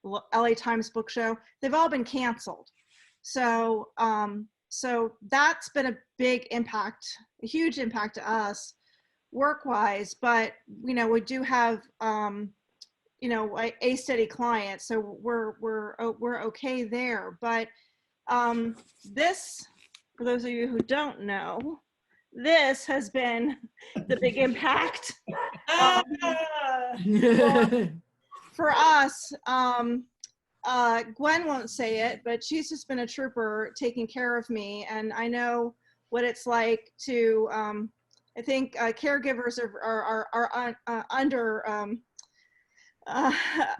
A: LA Times Book Show. They've all been canceled. So that's been a big impact, a huge impact to us work-wise. But we do have a steady client, so we're okay there. But this, for those of you who don't know, this has been the big impact. For us, Gwen won't say it, but she's just been a trooper taking care of me. And I know what it's like to, I think caregivers are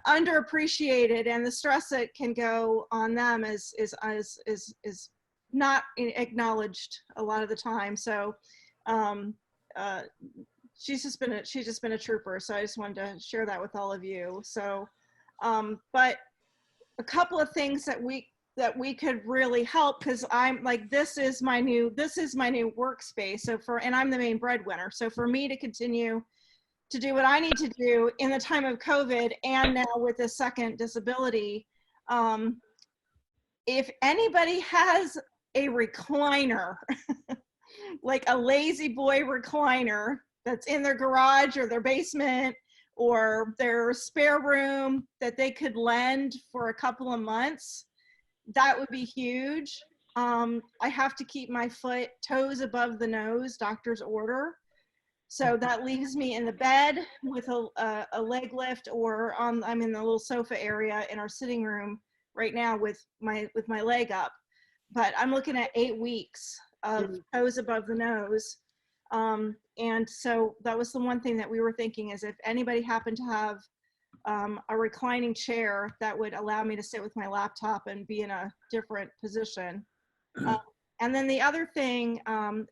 A: underappreciated, and the stress that can go on them is not acknowledged a lot of the time. So she's just been a trooper. So I just wanted to share that with all of you. So, but a couple of things that we could really help, because I'm like, this is my new workspace. So and I'm the main breadwinner. So for me to continue to do what I need to do in the time of COVID and now with a second disability, if anybody has a recliner, like a lazy boy recliner that's in their garage or their basement or their spare room that they could lend for a couple of months, that would be huge. I have to keep my toes above the nose, doctor's order. So that leaves me in the bed with a leg lift, or I'm in the little sofa area in our sitting room right now with my leg up. But I'm looking at 8 weeks of toes above the nose. And so that was the one thing that we were thinking, is if anybody happened to have a reclining chair that would allow me to sit with my laptop and be in a different position. And then the other thing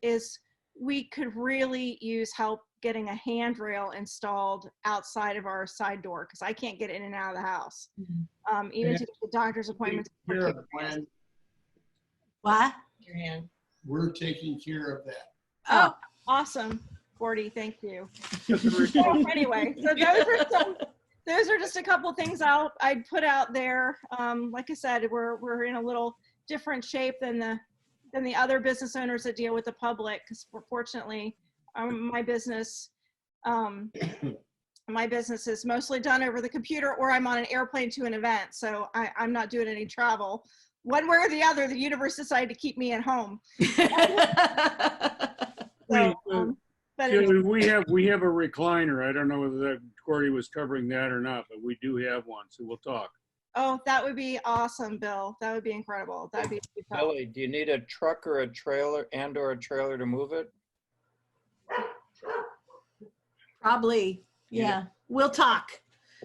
A: is we could really use help getting a handrail installed outside of our side door, because I can't get in and out of the house. Even to get the doctor's appointments.
B: What?
D: Your hand. We're taking care of that.
A: Oh, awesome, Gordy, thank you. So anyway, so those are just a couple of things I'd put out there. Like I said, we're in a little different shape than the other business owners that deal with the public, because fortunately, my business is mostly done over the computer, or I'm on an airplane to an event, so I'm not doing any travel. One way or the other, the universe decided to keep me at home. So, but anyway.
U: we have a recliner. I don't know whether Gordy was covering that or not, but we do have one, so we'll talk.
A: Oh, that would be awesome, Bill. That would be incredible. That'd be
F: Billy, do you need a truck or a trailer or a trailer to move it?
B: Probably, yeah. We'll talk.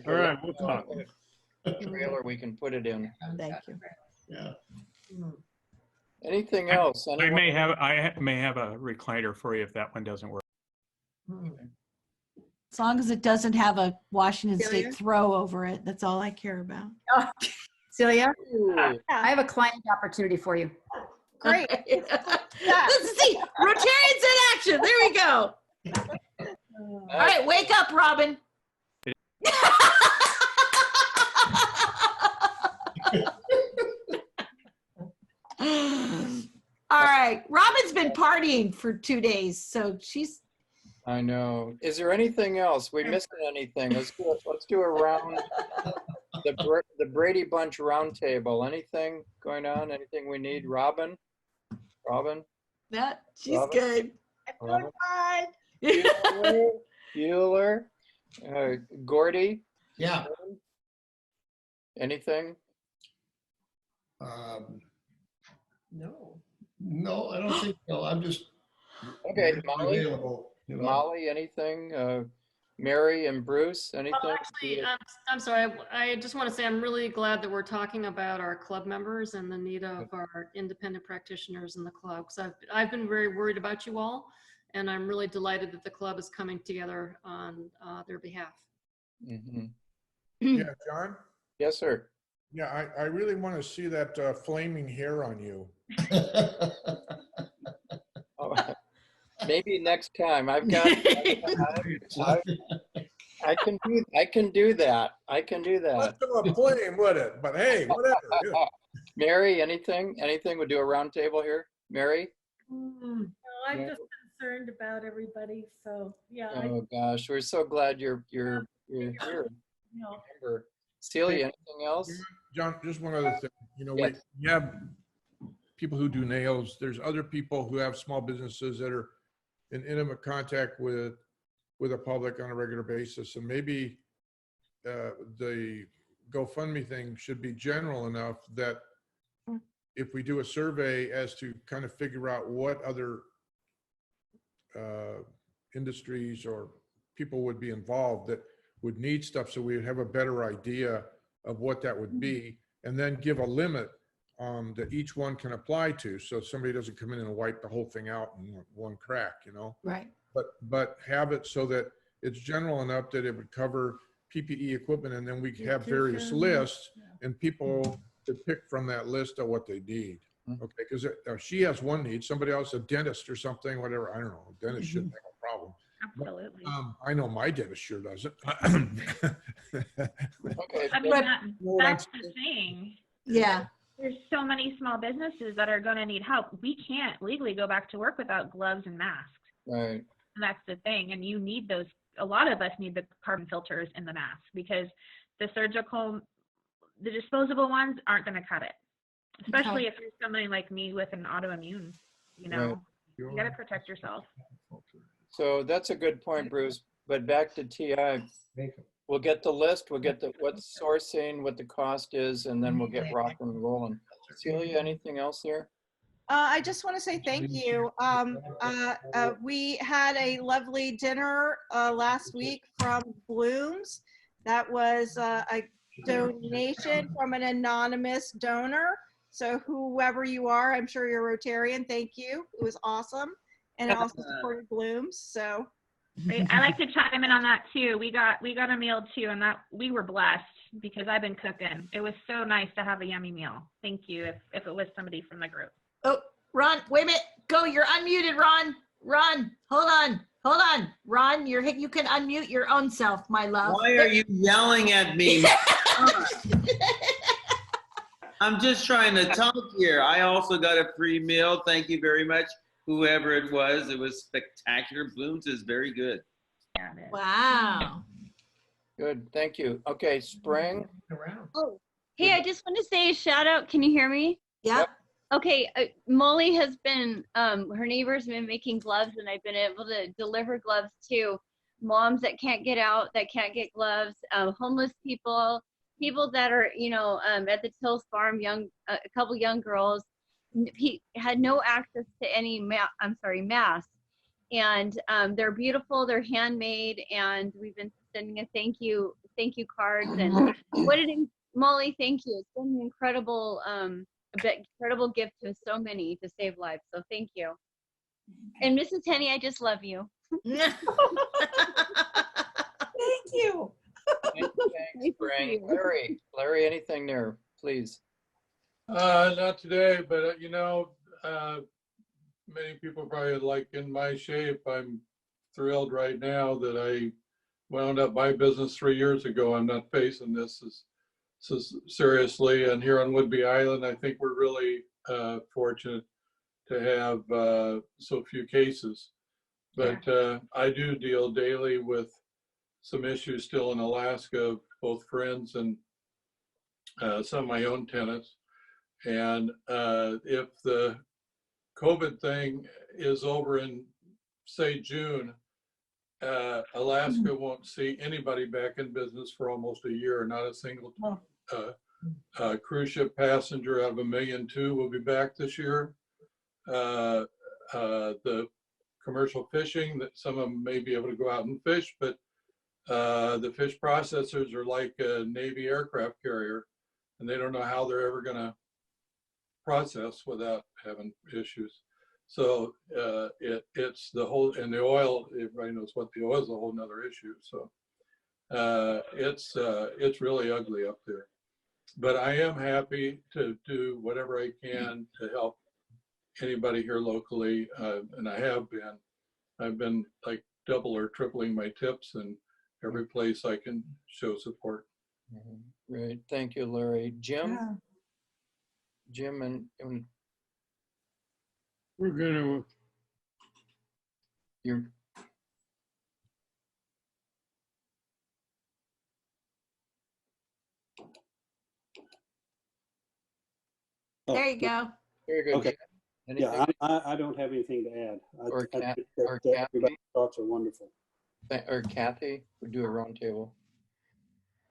U: All right, we'll talk.
F: A trailer we can put it in.
B: Thank you.
D: Yeah.
F: Anything else?
K: I may have a recliner for you if that one doesn't work.
B: As long as it doesn't have a Washington State throw over it, that's all I care about.
I: Oh, Celia, I have a client opportunity for you.
A: Great.
B: Let's see. Rotarians in action. There we go. All right, wake up, Robin. All right, Robin's been partying for 2 days, so she's.
F: I know. Is there anything else? We missed anything? Let's do a round. The Brady Bunch roundtable. Anything going on? Anything we need? Robin?
B: That she's
F: Robin?
B: good.
F: Robin? Bueller? Gordy?
D: Yeah.
F: Anything?
D: No, I don't think so. I'm just
F: okay. Molly?
D: Available, you know.
F: Molly, anything? Mary and Bruce, anything?
M: Actually, I'm sorry. I just want to say I'm really glad that we're talking about our club members and the need of our independent practitioners in the club. Because I've been very worried about you all, and I'm really delighted that the club is coming together on their behalf.
F: Mm-hmm.
V: Yeah, John?
F: Yes, sir.
V: Yeah, I really want to see that flaming hair on you.
F: Oh, maybe next time. I can do that.
V: Less of a flame, would it? But hey, whatever. Yeah.
F: Mary, anything? We'll do a round table here. Mary?
C: No, I'm just concerned about everybody. So yeah.
F: Oh gosh, we're so glad you're here.
C: No.
F: Remember. Celia, anything else?
V: John, just one other thing. You know,
F: Yes.
V: we have people who do nails. There's other people who have small businesses that are in intimate contact with the public on a regular basis. And maybe the GoFundMe thing should be general enough that if we do a survey as to kind of figure out what other industries or people would be involved that would need stuff, so we would have a better idea of what that would be, and then give a limit that each one can apply to, so somebody doesn't come in and wipe the whole thing out in one crack, you know?
B: Right.
V: But have it so that it's general enough that it would cover PPE equipment, and then we have various lists, and people could pick from that list of what they need. Okay, because she has one need, somebody else, a dentist or something, whatever, I don't know, a dentist shouldn't have a problem.
L: Absolutely.
V: I know my dentist sure doesn't.
F: Okay.
L: I mean, that's the thing.
B: Yeah.
L: There's so many small businesses that are going to need help. We can't legally go back to work without gloves and masks.
F: Right.
L: And that's the thing. And you need those. A lot of us need the carbon filters in the mask because the surgical, the disposable ones aren't going to cut it. Especially if you're somebody like me with an autoimmune, you know,
F: Right.
L: you got to protect yourself.
F: So that's a good point, Bruce. But back to TI, we'll get the list, we'll get what's sourcing, what the cost is, and then we'll get rocking and rolling. Celia, anything else there?
A: I just want to say thank you. We had a lovely dinner last week from Bloom's. That was a donation from an anonymous donor. So whoever you are, I'm sure you're Rotarian. Thank you. It was awesome. And it also supported Bloom's. So
L: Right. I like to chime in on that too. We got a meal too, and that we were blessed because I've been cooking. It was so nice to have a yummy meal. Thank you. If it was somebody from the group.
B: Oh, Ron, wait a minute. Go. You're unmuted, Ron. Ron, hold on. Hold on. Ron, you can unmute your own self, my love.
Q: Why are you yelling at me? I'm just trying to talk here. I also got a free meal. Thank you very much, whoever it was. It was spectacular. Bloom's is very good.
B: Wow.
F: Good, thank you. Okay, Spring.
H: Oh, hey, I just want to say a shout out. Can you hear me?
B: Yep.
H: Okay, Molly has been, her neighbor's been making gloves, and I've been able to deliver gloves to moms that can't get out, that can't get gloves, homeless people, people that are, you know, at the Tills Farm, a couple young girls. He had no access to any masks, and they're beautiful, they're handmade, and we've been sending a thank you cards. And Molly, thank you. It's been an incredible gift to so many to save lives, so thank you. And Mrs. Henny, I just love you.
B: Thank you.
F: Thanks, Spring. Larry, anything there, please?
R: Not today, but you know, many people probably like in my shape. I'm thrilled right now that I wound up my business 3 years ago. I'm not facing this as seriously. And here on Whidbey Island, I think we're really fortunate to have so few cases. But I do deal daily with some issues still in Alaska, both friends and some of my own tenants. And if the COVID thing is over in, say, June, Alaska won't see anybody back in business for almost a year. Not a single cruise ship passenger out of 1.2 million will be back this year. The commercial fishing, that some of them may be able to go out and fish, but the fish processors are like a Navy aircraft carrier, and they don't know how they're ever going to process without having issues. So it's the whole, and the oil, everybody knows what the oil is, a whole nother issue. So it's really ugly up there. But I am happy to do whatever I can to help anybody here locally, and I have been. I've been like double or tripling my tips in every place I can show support.
F: Great, thank you, Larry. Jim? Jim and
U: we're gonna.
F: You're.
B: There you go.
F: Very good.
Q: Okay.
F: Anything?
G: I don't have anything to add.
F: Or
G: I
F: Kat-
G: think
F: or
G: that
F: Kathy?
G: everybody's thoughts are wonderful.
F: Or Kathy, we do a round table.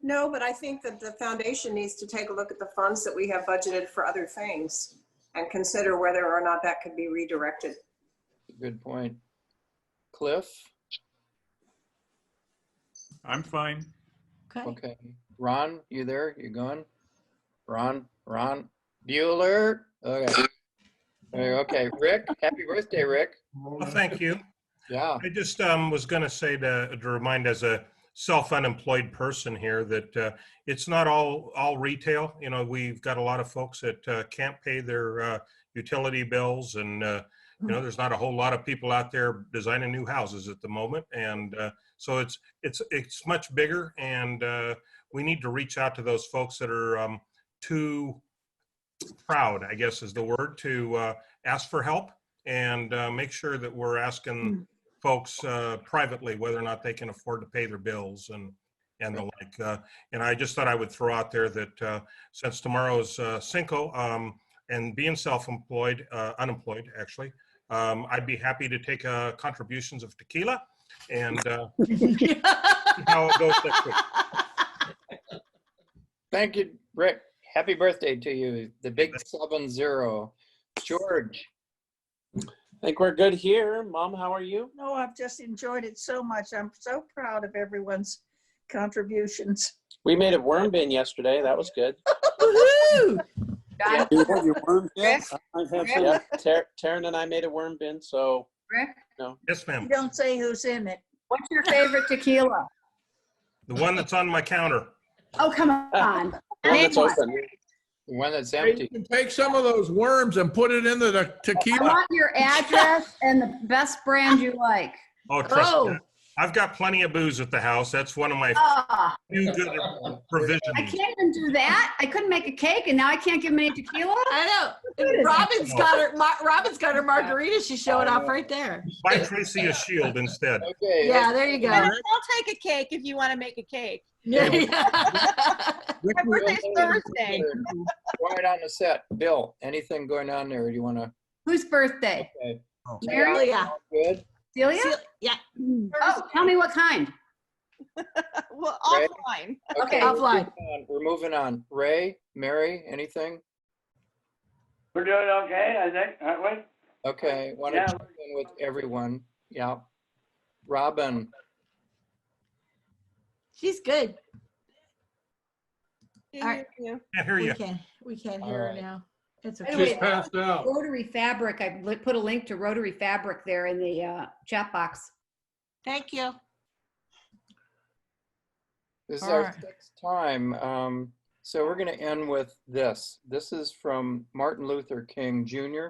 J: No, but I think that the foundation needs to take a look at the funds that we have budgeted for other things and consider whether or not that could be redirected.
F: Good point. Cliff?
K: I'm fine.
F: Okay. Ron, you there? You gone? Ron Bueller? Okay. Okay. Rick, happy birthday, Rick.
P: Well, thank you.
F: Yeah.
P: I just was going to say to remind as a self-unemployed person here that it's not all retail. You know, we've got a lot of folks that can't pay their utility bills, and you know, there's not a whole lot of people out there designing new houses at the moment, and so it's much bigger, and we need to reach out to those folks that are too proud, I guess is the word, to ask for help, and make sure that we're asking folks privately whether or not they can afford to pay their bills and the like. And I just thought I would throw out there that since tomorrow's Cinco, and being self-employed, unemployed actually, I'd be happy to take contributions of tequila and see how it goes next week.
F: Thank you, Rick. Happy birthday to you. The big 7-0. George.
O: I think we're good here. Mom, how are you?
N: No, I've just enjoyed it so much. I'm so proud of everyone's contributions.
O: We made a worm bin yesterday. That was good.
N: Woohoo!
O: Yeah.
G: You have your worm bin?
N: Rick?
G: I have some.
O: Yeah, Taryn and I made a worm bin, so
I: Rick,
O: no.
P: Yes,
N: You
P: ma'am.
N: don't say who's in it.
I: what's your favorite tequila?
P: The one that's on my counter.
I: Oh, come on.
O: The one
I: Name
O: that's
I: one.
O: open.
F: The one that's
V: You
F: empty.
V: can take some of those worms and put it into the
I: I
V: tequila.
I: want your address and the best brand you like.
P: Oh, trust me. I've got plenty of booze at the house. That's one of my
I: Ah,
P: few good
I: I
P: provisions.
I: can't even do that. I couldn't make a cake, and now I can't give them any tequila.
B: I know.
I: What is
B: Robin's got her margarita. She's showing off right there.
P: Buy Tracy a shield instead.
F: Okay.
B: Yeah, there you go.
A: I'll take a cake if you want to make a cake.
B: Yeah.
A: My birthday's Thursday.
F: Quiet on the set. Bill, anything going on there? Do you want to?
I: Whose birthday?
F: Okay.
I: Mary?
B: Yeah.
F: Good.
I: Celia?
B: Yeah.
I: Oh, tell me what kind.
A: Well,
F: Ray?
A: offline.
I: Okay.
B: Offline.
F: We're moving on. Ray, Mary, anything?
S: We're doing okay, I think, aren't we?
F: Okay. Want to
S: Yeah.
F: check in with everyone? Yeah. Robin.
B: She's good.
A: Yeah.
P: Can't hear you.
B: We can't
F: All
B: hear her
F: right.
B: now. It's
I: By the
B: okay.
R: She's
I: way,
R: passed out.
I: Rotary Fabric, I put a link to Rotary Fabric there in the chat box.
B: Thank you.
F: This is
B: All
F: our
B: right.
F: 6th time. So we're going to end with this. This is from Martin Luther King Jr.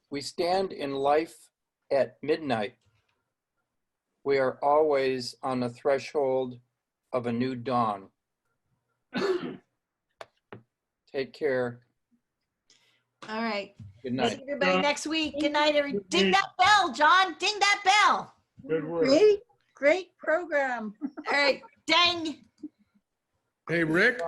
F: We stand in life at midnight. We are always on the threshold of a new dawn. Take care.
B: All right.
F: Good
B: See
F: night.
B: everybody next week. Good night, everybody. Ding that bell, John. Ding that bell.
U: Good work.
N: Great program.
B: All right. Dang.
V: Hey, Rick.